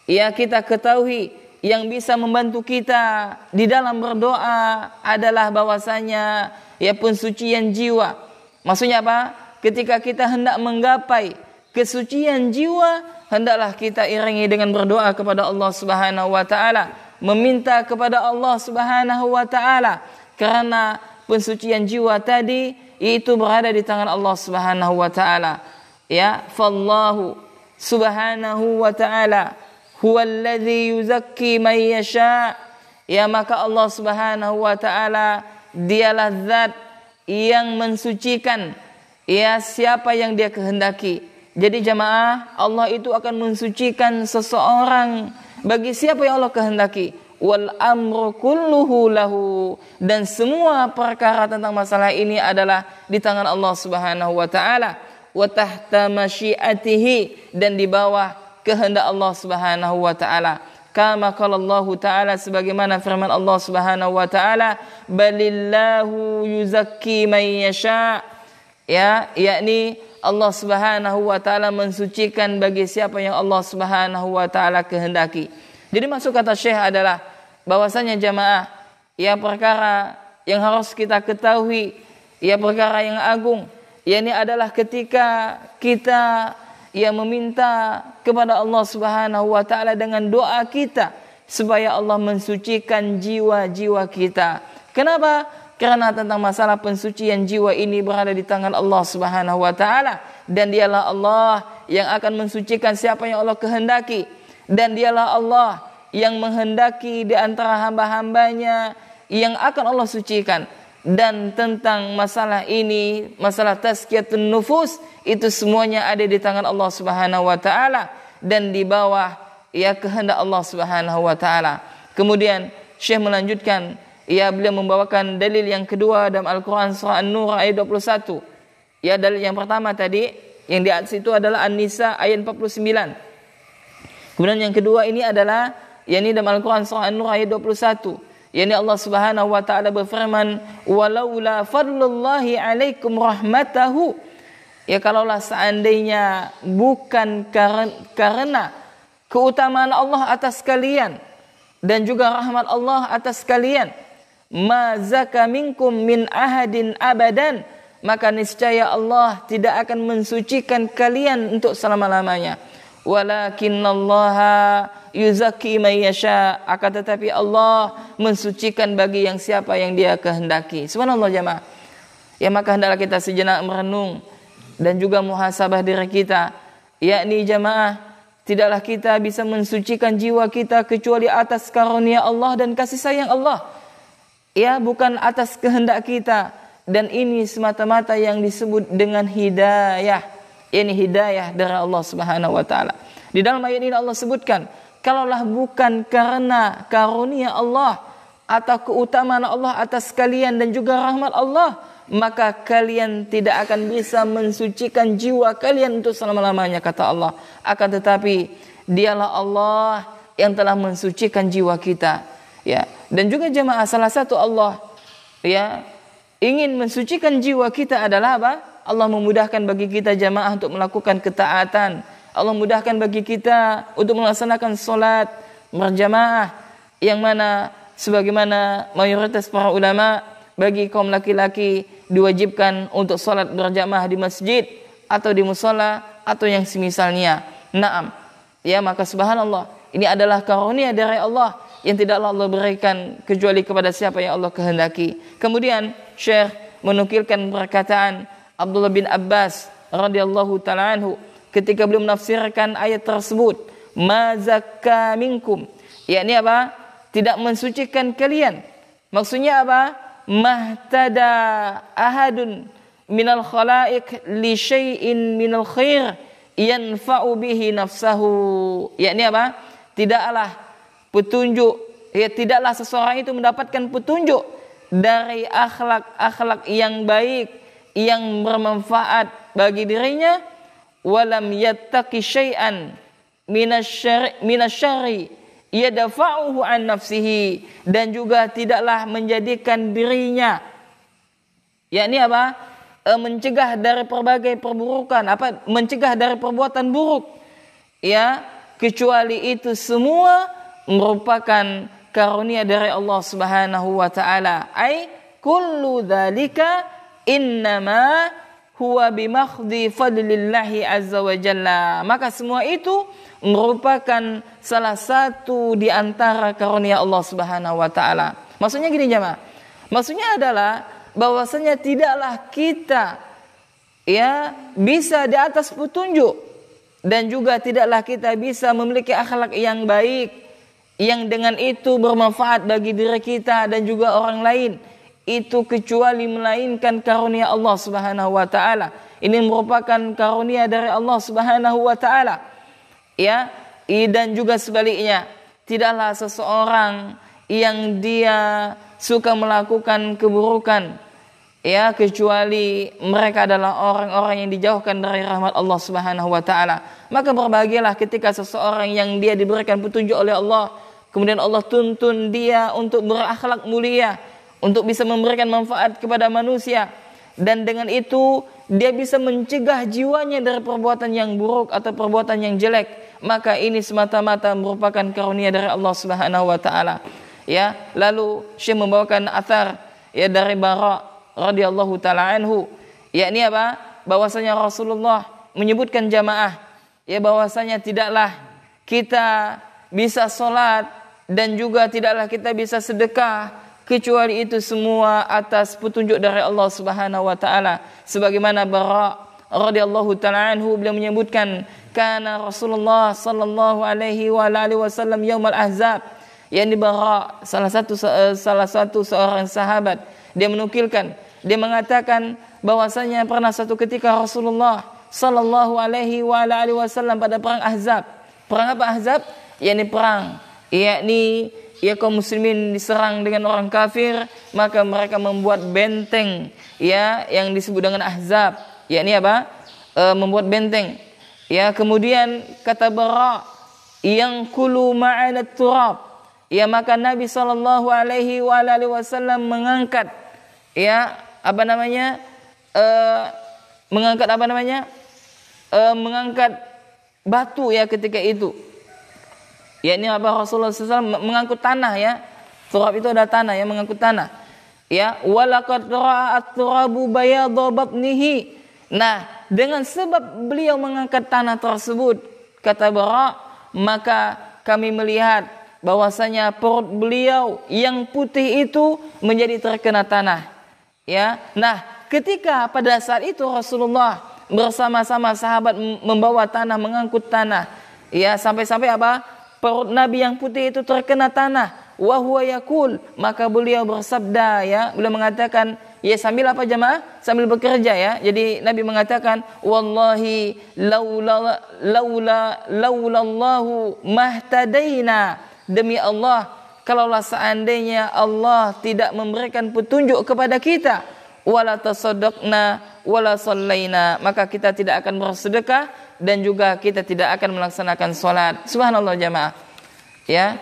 kita ketahui, yang bisa membantu kita di dalam berdoa adalah bahwasanya pensucian jiwa. Maksudnya apa? Ketika kita hendak menggapai kesucian jiwa, hendaklah kita iringi dengan berdoa kepada Allah Subhanahu wa taala, meminta kepada Allah Subhanahu wa taala, karena pensucian jiwa tadi itu berada di tangan Allah Subhanahu wa taala. Fallahu Subhanahu wa taala huwallazi yuzakki man yasha. Maka Allah Subhanahu wa taala dialah zat yang mensucikan siapa yang dia kehendaki. Jadi jamaah, Allah itu akan mensucikan seseorang bagi siapa yang Allah kehendaki. Wal amru kulluhu lahu, dan semua perkara tentang masalah ini adalah di tangan Allah Subhanahu wa taala. Wa tahta masyiatihi, dan di bawah kehendak Allah Subhanahu wa taala. Kama qala Allah taala, sebagaimana firman Allah Subhanahu wa taala, balillahu yuzakki man yasha. Yakni Allah Subhanahu wa taala mensucikan bagi siapa yang Allah Subhanahu wa taala kehendaki. Jadi maksud kata Syekh adalah bahwasanya jamaah, perkara yang harus kita ketahui, perkara yang agung, ini adalah ketika kita meminta kepada Allah Subhanahu wa taala dengan doa kita supaya Allah mensucikan jiwa-jiwa kita. Kenapa? Karena tentang masalah pensucian jiwa ini berada di tangan Allah Subhanahu wa taala, dan dialah Allah yang akan mensucikan siapa yang Allah kehendaki, dan dialah Allah yang menghendaki di antara hamba-hambanya yang akan Allah sucikan. Dan tentang masalah ini, masalah tazkiyatun nufus, itu semuanya ada di tangan Allah Subhanahu wa taala dan di bawah kehendak Allah Subhanahu wa taala. Kemudian Syekh melanjutkan, beliau membawakan dalil yang kedua dalam Al-Quran surah An-Nur ayat 21. Dalil yang pertama tadi yang di atas itu adalah An-Nisa ayat 49. Kemudian yang kedua ini adalah dalam Al-Quran surah An-Nur ayat 21. Allah Subhanahu wa taala berfirman, walaula fadlullahi alaikum rahmatahu. Kalaulah seandainya bukan karena keutamaan Allah atas kalian dan juga rahmat Allah atas kalian, ma zaka minkum min ahadin abadan, maka niscaya Allah tidak akan mensucikan kalian untuk selama-lamanya. Walakinallaha yuzakki man yasha, akan tetapi Allah mensucikan bagi yang siapa yang Dia kehendaki. Subhanallah jemaah. Maka hendaklah kita sejenak merenung dan juga muhasabah diri kita, yakni jemaah, tidaklah kita bisa mensucikan jiwa kita kecuali atas karunia Allah dan kasih sayang Allah. Bukan atas kehendak kita, dan ini semata-mata yang disebut dengan hidayah. Ini hidayah dari Allah Subhanahu wa taala. Di dalam ayat ini Allah sebutkan, kalaulah bukan karena karunia Allah atau keutamaan Allah atas kalian dan juga rahmat Allah, maka kalian tidak akan bisa mensucikan jiwa kalian untuk selama-lamanya, kata Allah. Akan tetapi dialah Allah yang telah mensucikan jiwa kita. Dan juga jemaah, salah satu Allah ingin mensucikan jiwa kita adalah apa? Allah memudahkan bagi kita jemaah untuk melakukan ketaatan. Allah mudahkan bagi kita untuk melaksanakan solat berjamaah, yang mana sebagaimana mayoritas para ulama, bagi kaum laki-laki diwajibkan untuk solat berjamaah di masjid atau di musola atau yang semisalnya. Naam. Maka subhanallah, ini adalah karunia dari Allah yang tidaklah Allah berikan kecuali kepada siapa yang Allah kehendaki. Kemudian Syekh menukilkan perkataan Abdullah bin Abbas radhiyallahu ta'ala anhu ketika beliau menafsirkan ayat tersebut, ma zakka minkum, yakni apa? Tidak mensucikan kalian. Maksudnya apa? Mahtada ahadun minal khalaik li syai'in minal khair yanfa'u bihi nafsahu. Yakni apa? Tidaklah petunjuk, tidaklah seseorang itu mendapatkan petunjuk dari akhlak yang baik yang bermanfaat bagi dirinya, walam yattaqi syai'an minasyarri yadfa'uhu an nafsihi, dan juga tidaklah menjadikan dirinya, yakni apa? mencegah dari berbagai perburukan, mencegah dari perbuatan buruk, ya, kecuali itu semua merupakan karunia dari Allah Subhanahu wa taala. Ai kullu dzalika innama huwa bimakhdi fadlillahi azza wa jalla. Maka semua itu merupakan salah satu di antara karunia Allah Subhanahu wa taala. Maksudnya gini jemaah. Maksudnya adalah bahwasanya tidaklah kita ya bisa di atas petunjuk, dan juga tidaklah kita bisa memiliki akhlak yang baik yang dengan itu bermanfaat bagi diri kita dan juga orang lain, itu kecuali melainkan karunia Allah Subhanahu wa taala. Ini merupakan karunia dari Allah Subhanahu wa taala. Ya, dan juga sebaliknya, tidaklah seseorang yang dia suka melakukan keburukan, ya, kecuali mereka adalah orang-orang yang dijauhkan dari rahmat Allah Subhanahu wa taala. Maka berbahagialah ketika seseorang yang dia diberikan petunjuk oleh Allah, kemudian Allah tuntun dia untuk berakhlak mulia, untuk bisa memberikan manfaat kepada manusia, dan dengan itu dia bisa mencegah jiwanya dari perbuatan yang buruk atau perbuatan yang jelek. Maka ini semata-mata merupakan karunia dari Allah Subhanahu wa taala. Ya, lalu Syekh membawakan athar ya dari Bara radhiyallahu taala anhu, yakni apa? Bahwasanya Rasulullah menyebutkan jamaah, ya, bahwasanya tidaklah kita bisa salat dan juga tidaklah kita bisa sedekah kecuali itu semua atas petunjuk dari Allah Subhanahu wa taala. Sebagaimana Bara radhiyallahu taala anhu beliau menyebutkan, kana Rasulullah sallallahu alaihi wa alihi wasallam yaumul ahzab. Yakni Bara salah satu seorang sahabat, dia menukilkan, dia mengatakan bahwasanya pernah satu ketika Rasulullah sallallahu alaihi wa alihi wasallam pada perang Ahzab. Perang apa Ahzab? Yakni perang, yakni ya kaum muslimin diserang dengan orang kafir, maka mereka membuat benteng, ya, yang disebut dengan Ahzab. Yakni apa? Membuat benteng. Ya, kemudian kata Bara, yang kulu ma'alat turab. Ya, maka Nabi sallallahu alaihi wa alihi wasallam mengangkat, ya, mengangkat batu, ya, ketika itu. Ya, ini apa, Rasulullah SAW mengangkut tanah, ya. Turab itu ada tanah, ya, mengangkut tanah. Ya, walaqad ra'at turabu bayadha batnihi. Nah, dengan sebab beliau mengangkat tanah tersebut, kata Bara, maka kami melihat bahwasanya perut beliau yang putih itu menjadi terkena tanah. Ya. Nah, ketika pada saat itu Rasulullah bersama-sama sahabat membawa tanah, mengangkut tanah, ya, sampai-sampai apa? Perut Nabi yang putih itu terkena tanah. Wa huwa yaqul, maka beliau bersabda, ya, beliau mengatakan, ya, sambil apa jemaah? Sambil bekerja, ya. Jadi Nabi mengatakan, wallahi laulallahu mahtadaina. Demi Allah, kalaulah seandainya Allah tidak memberikan petunjuk kepada kita, wala tasaddaqna wala sallaina, maka kita tidak akan bersedekah dan juga kita tidak akan melaksanakan salat. Subhanallah jemaah. Ya.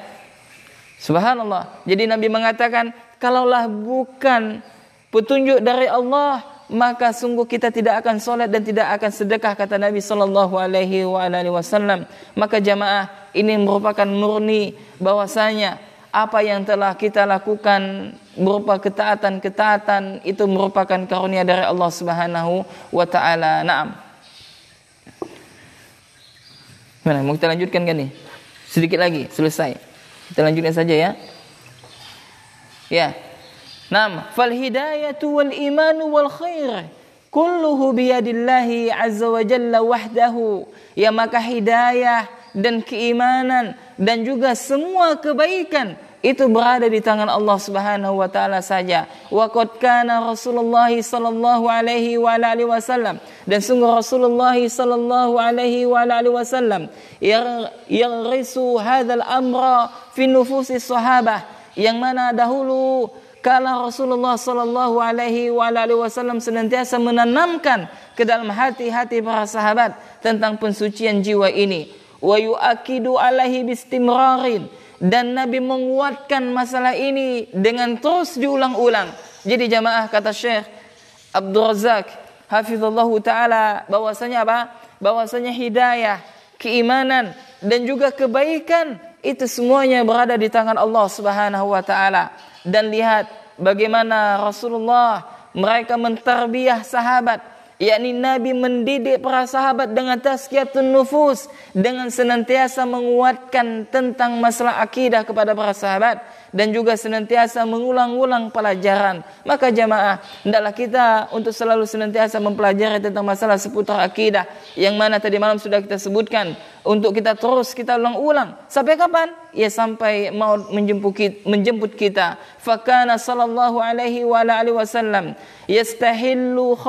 Subhanallah. Jadi Nabi mengatakan, kalaulah bukan petunjuk dari Allah, maka sungguh kita tidak akan salat dan tidak akan sedekah, kata Nabi sallallahu alaihi wasallam. Maka jamaah, ini merupakan murni bahwasanya apa yang telah kita lakukan berupa ketaatan itu merupakan karunia dari Allah Subhanahu wa taala. Naam. Mana, mau kita lanjutkan kan nih? Sedikit lagi, selesai. Kita lanjutkan saja, ya. Ya. Naam, fal hidayatu wal imanu wal khair kulluhu biyadillahi azza wa jalla wahdahu. Ya, maka hidayah dan keimanan dan juga semua kebaikan itu berada di tangan Allah Subhanahu wa taala saja. Wa qad kana Rasulullah sallallahu alaihi wa alihi wasallam, dan sungguh Rasulullah sallallahu alaihi wa alihi wasallam yarisu hadzal amra fi nufusis sahabah, yang mana dahulu kala Rasulullah sallallahu alaihi wa alihi wasallam senantiasa menanamkan ke dalam hati-hati para sahabat tentang pensucian jiwa ini. Wa yu'akidu alaihi bistimrarin, dan Nabi menguatkan masalah ini dengan terus diulang-ulang. Jadi jamaah, kata Syekh Abdul Razak hafizallahu taala, bahwasanya apa? Bahwasanya hidayah, keimanan dan juga kebaikan itu semuanya berada di tangan Allah Subhanahu wa taala. Dan lihat bagaimana Rasulullah mereka mentarbiyah sahabat, yakni Nabi mendidik para sahabat dengan tazkiyatun nufus, dengan senantiasa menguatkan tentang masalah akidah kepada para sahabat dan juga senantiasa mengulang-ulang pelajaran. Maka jamaah, hendaklah kita untuk selalu senantiasa mempelajari tentang masalah seputar akidah, yang mana tadi malam sudah kita sebutkan, untuk kita terus kita ulang-ulang. Sampai kapan? Ya sampai mau menjemput kita. Fakana sallallahu alaihi wa alihi wasallam yastahillu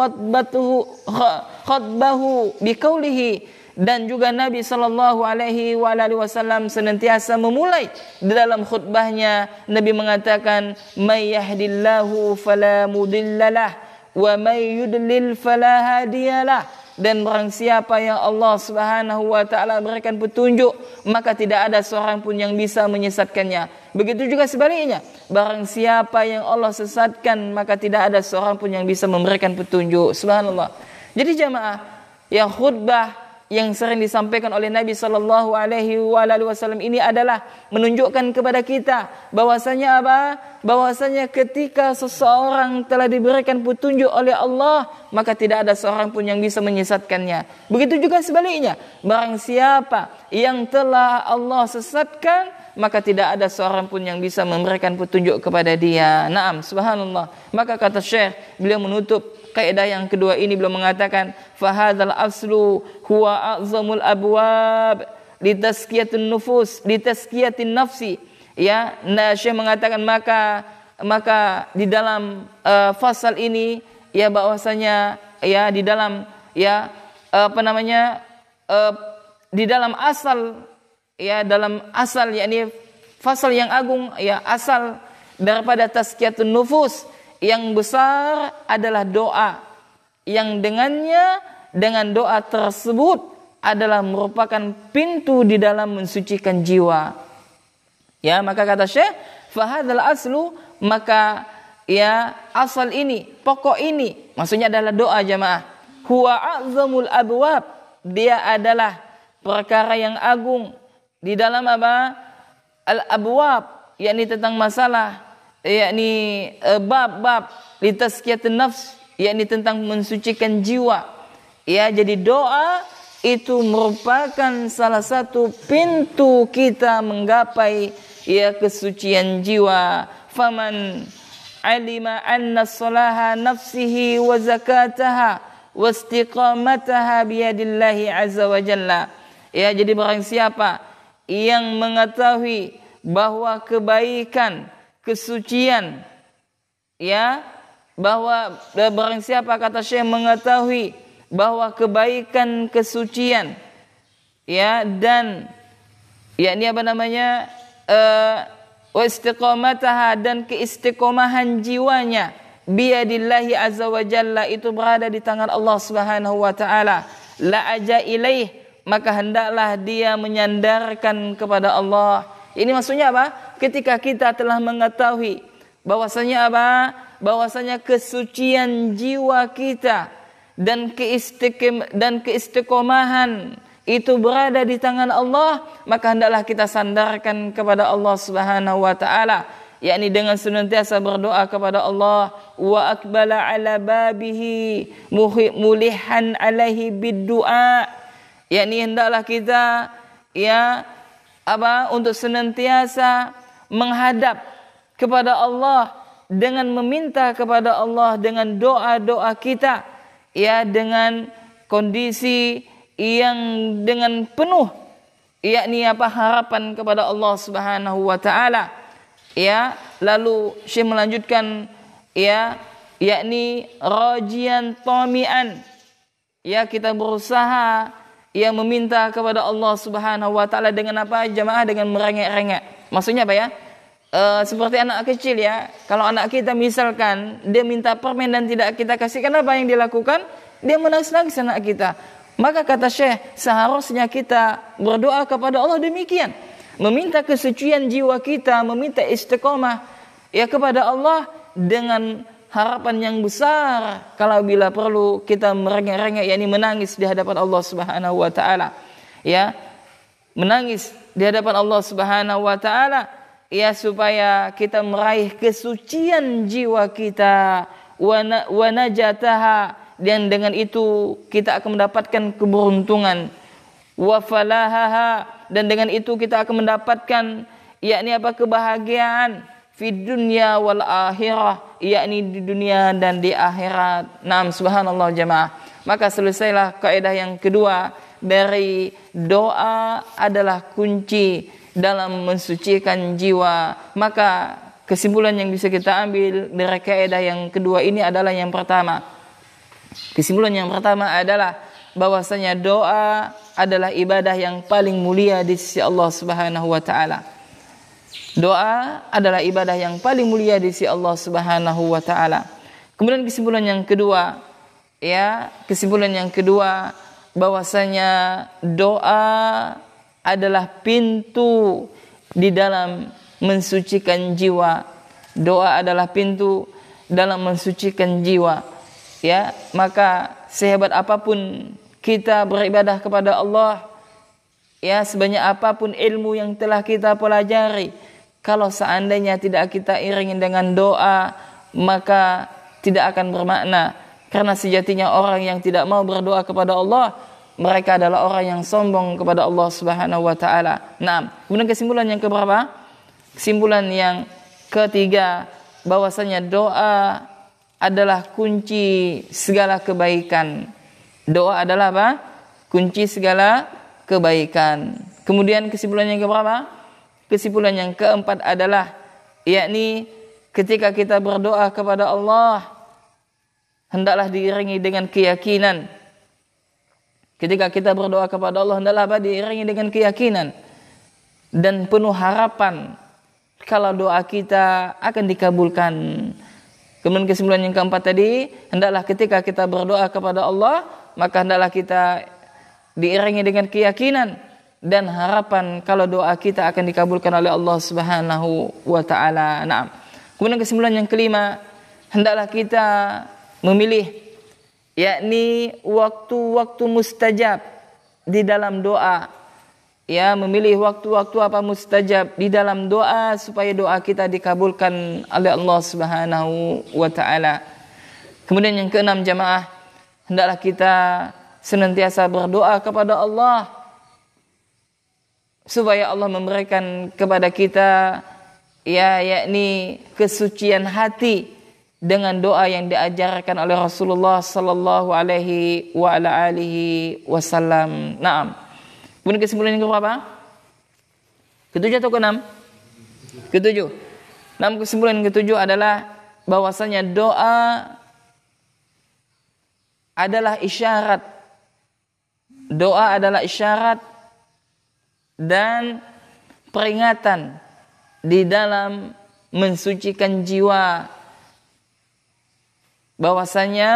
khutbahu biqaulihi. Dan juga Nabi sallallahu alaihi wa alihi wasallam senantiasa memulai di dalam khutbahnya, Nabi mengatakan, may yahdillahu fala mudhillalah wa may yudlil fala hadiyalah. Dan barang siapa yang Allah Subhanahu wa taala berikan petunjuk, maka tidak ada seorang pun yang bisa menyesatkannya. Begitu juga sebaliknya, barang siapa yang Allah sesatkan, maka tidak ada seorang pun yang bisa memberikan petunjuk. Subhanallah. Jadi jamaah, yang khutbah yang sering disampaikan oleh Nabi sallallahu alaihi wasallam ini adalah menunjukkan kepada kita bahwasanya apa? Bahwasanya ketika seseorang telah diberikan petunjuk oleh Allah, maka tidak ada seorang pun yang bisa menyesatkannya. Begitu juga sebaliknya, barang siapa yang telah Allah sesatkan, maka tidak ada seorang pun yang bisa memberikan petunjuk kepada dia. Naam, subhanallah. Maka kata Syekh, beliau menutup kaidah yang kedua ini, beliau mengatakan, fahadzal aslu huwa a'zamul abwab litazkiyatin nufus, litazkiyatin nafsi. Ya, Syekh mengatakan maka di dalam fasal ini, ya bahwasanya ya di dalam ya di dalam asal, ya dalam asal, yakni fasal yang agung, ya asal daripada tazkiyatun nufus yang besar adalah doa, yang dengan doa tersebut adalah merupakan pintu di dalam mensucikan jiwa. Ya, maka kata Syekh, fahadzal aslu, maka ya asal ini, pokok ini, maksudnya adalah doa jamaah. Huwa a'zamul abwab, dia adalah perkara yang agung di dalam apa? Al-abwab, yakni tentang masalah, yakni bab-bab litazkiyatun nafs, yakni tentang mensucikan jiwa. Ya, jadi doa itu merupakan salah satu pintu kita menggapai ya kesucian jiwa. Faman alima anna salaha nafsihi wa zakataha wa istiqamataha biyadillahi azza wa jalla. Ya, jadi barang siapa yang mengetahui bahwa kebaikan, kesucian, ya, bahwa barang siapa, kata Syekh, mengetahui bahwa kebaikan, kesucian, ya, dan yakni apa namanya wa istiqamataha, dan keistiqomahan jiwanya, biyadillahi azza wa jalla, itu berada di tangan Allah Subhanahu wa taala. La aja ilaih, maka hendaklah dia menyandarkan kepada Allah. Ini maksudnya apa? Ketika kita telah mengetahui bahwasanya apa? Bahwasanya kesucian jiwa kita dan keistiqomahan itu berada di tangan Allah, maka hendaklah kita sandarkan kepada Allah Subhanahu wa taala, yakni dengan senantiasa berdoa kepada Allah, wa aqbala ala babihi mulihan alaihi biddu'a, yakni hendaklah kita ya untuk senantiasa menghadap kepada Allah dengan meminta kepada Allah dengan doa-doa kita, ya, dengan kondisi yang dengan penuh yakni harapan kepada Allah Subhanahu wa taala. Ya, lalu Syekh melanjutkan, ya, yakni rajian tamian, ya, kita berusaha ya meminta kepada Allah Subhanahu wa taala dengan apa jamaah? Dengan merengek-rengek. Maksudnya apa ya? Seperti anak kecil, ya. Kalau anak kita misalkan dia minta permen dan tidak kita kasihkan, apa yang dilakukan? Dia menangis-nangis anak kita. Maka kata Syekh, seharusnya kita berdoa kepada Allah demikian, meminta kesucian jiwa kita, meminta istiqomah ya kepada Allah dengan harapan yang besar kalau bila perlu kita merengek-rengek, yakni menangis di hadapan Allah Subhanahu wa taala. Ya, menangis di hadapan Allah Subhanahu wa taala ya, supaya kita meraih kesucian jiwa kita, wa najataha, dan dengan itu kita akan mendapatkan keberuntungan, wa falahaha, dan dengan itu kita akan mendapatkan yakni kebahagiaan fi dunya wal akhirah, yakni di dunia dan di akhirat. Naam, subhanallah jemaah. Maka selesailah kaidah yang kedua dari doa adalah kunci dalam mensucikan jiwa. Maka kesimpulan yang bisa kita ambil dari kaidah yang kedua ini adalah yang pertama. Kesimpulan yang pertama adalah bahwasanya doa adalah ibadah yang paling mulia di sisi Allah Subhanahu wa taala. Doa adalah ibadah yang paling mulia di sisi Allah Subhanahu wa taala. Kemudian kesimpulan yang kedua, bahwasanya doa adalah pintu di dalam mensucikan jiwa. Doa adalah pintu dalam mensucikan jiwa. Ya, maka sehebat apapun kita beribadah kepada Allah, ya, sebanyak apapun ilmu yang telah kita pelajari, kalau seandainya tidak kita iringi dengan doa, maka tidak akan bermakna. Karena sejatinya orang yang tidak mau berdoa kepada Allah, mereka adalah orang yang sombong kepada Allah Subhanahu wa taala. Nah, kemudian kesimpulan yang keberapa? Kesimpulan yang ketiga, bahwasanya doa adalah kunci segala kebaikan. Doa adalah apa? Kunci segala kebaikan. Kemudian kesimpulan yang keberapa? Kesimpulan yang keempat adalah yakni ketika kita berdoa kepada Allah, hendaklah diiringi dengan keyakinan. Ketika kita berdoa kepada Allah, hendaklah diiringi dengan keyakinan dan penuh harapan kalau doa kita akan dikabulkan. Kemudian kesimpulan yang keempat tadi, hendaklah ketika kita berdoa kepada Allah, maka hendaklah kita diiringi dengan keyakinan dan harapan kalau doa kita akan dikabulkan oleh Allah Subhanahu wa taala. Naam. Kemudian kesimpulan yang kelima, hendaklah kita memilih yakni waktu-waktu mustajab di dalam doa. Ya, memilih waktu-waktu mustajab di dalam doa supaya doa kita dikabulkan oleh Allah Subhanahu wa taala. Kemudian yang keenam jemaah, hendaklah kita senantiasa berdoa kepada Allah supaya Allah memberikan kepada kita yakni kesucian hati dengan doa yang diajarkan oleh Rasulullah sallallahu alaihi wa ala alihi wasallam. Naam. Kemudian kesimpulan yang keberapa? Ketujuh atau keenam? Ketujuh. Nah, kesimpulan yang ketujuh adalah bahwasanya doa adalah isyarat. Doa adalah isyarat dan peringatan di dalam mensucikan jiwa. Bahwasanya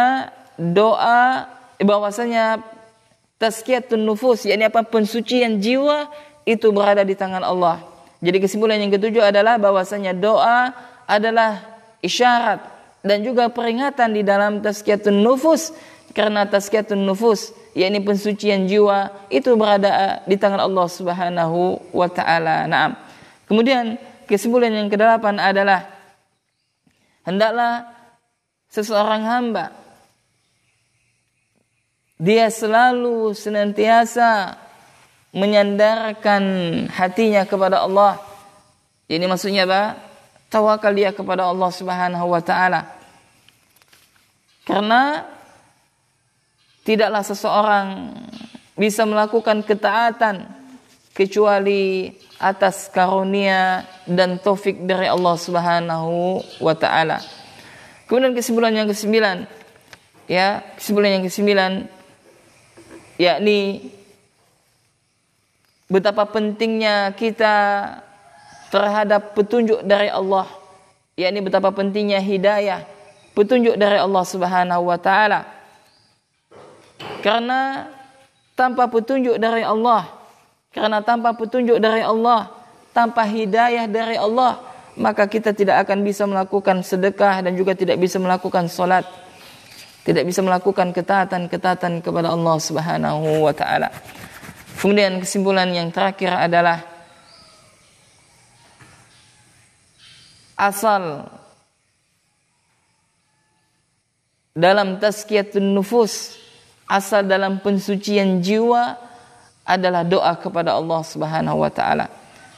tazkiyatun nufus, yakni pensucian jiwa itu berada di tangan Allah. Jadi kesimpulan yang ketujuh adalah bahwasanya doa adalah isyarat dan juga peringatan di dalam tazkiyatun nufus, karena tazkiyatun nufus yakni pensucian jiwa itu berada di tangan Allah Subhanahu wa taala. Naam. Kemudian kesimpulan yang kedelapan adalah hendaklah seseorang hamba dia selalu senantiasa menyandarkan hatinya kepada Allah. Ini maksudnya apa? Tawakal dia kepada Allah Subhanahu wa taala. Karena tidaklah seseorang bisa melakukan ketaatan kecuali atas karunia dan taufik dari Allah Subhanahu wa taala. Kemudian kesimpulan yang kesembilan, yakni betapa pentingnya kita terhadap petunjuk dari Allah, yakni betapa pentingnya hidayah, petunjuk dari Allah Subhanahu wa taala. Karena tanpa petunjuk dari Allah, tanpa hidayah dari Allah, maka kita tidak akan bisa melakukan sedekah dan juga tidak bisa melakukan salat, tidak bisa melakukan ketaatan-ketaatan kepada Allah Subhanahu wa taala. Kemudian kesimpulan yang terakhir adalah asal dalam tazkiyatun nufus, asal dalam pensucian jiwa adalah doa kepada Allah Subhanahu wa taala.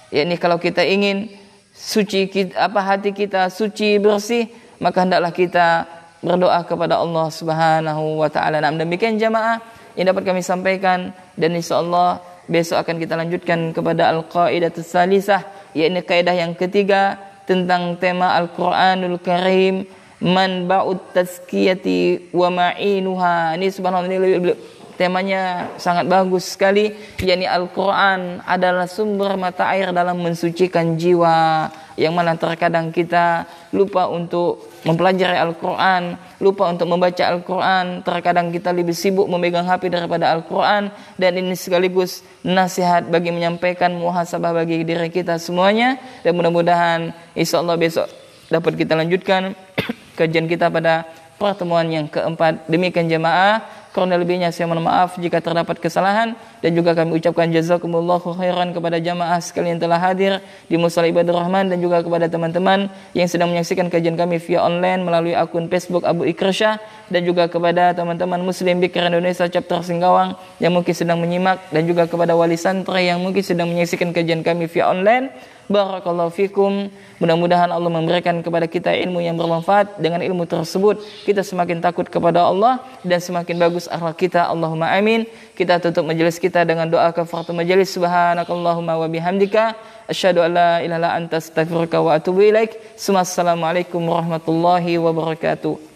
Yakni kalau kita ingin hati kita suci bersih, maka hendaklah kita berdoa kepada Allah Subhanahu wa taala. Nah, demikian jamaah yang dapat kami sampaikan, dan insyaallah besok akan kita lanjutkan kepada al-qaidatus salisah, yakni kaidah yang ketiga tentang tema Al-Qur'anul Karim, manba'ut tazkiyati wa ma'inuha. Ini subhanallah, temanya sangat bagus sekali, yakni Al-Quran adalah sumber mata air dalam mensucikan jiwa, yang mana terkadang kita lupa untuk mempelajari Al-Quran, lupa untuk membaca Al-Quran, terkadang kita lebih sibuk memegang HP daripada Al-Quran, dan ini sekaligus nasihat bagi menyampaikan muhasabah bagi diri kita semuanya, dan mudah-mudahan insyaallah besok dapat kita lanjutkan kajian kita pada pertemuan yang keempat. Demikian jemaah, kurang lebihnya saya mohon maaf jika terdapat kesalahan, dan juga kami ucapkan jazakumullahu khairan kepada jemaah sekalian telah hadir di Musala Ibadur Rahman, dan juga kepada teman-teman yang sedang menyaksikan kajian kami via online melalui akun Facebook Abu Ikrsya, dan juga kepada teman-teman Muslim Bikir Indonesia Chapter Singkawang yang mungkin sedang menyimak, dan juga kepada wali santri yang mungkin sedang menyaksikan kajian kami via online. Barakallahu fikum. Mudah-mudahan Allah memberikan kepada kita ilmu yang bermanfaat. Dengan ilmu tersebut kita semakin takut kepada Allah dan semakin bagus akhlak kita. Allahumma amin. Kita tutup majelis kita dengan doa kafaratul majelis. Subhanakallahumma wa bihamdika asyhadu an la ilaha illa anta astaghfiruka wa atubu ilaik. Assalamualaikum warahmatullahi wabarakatuh.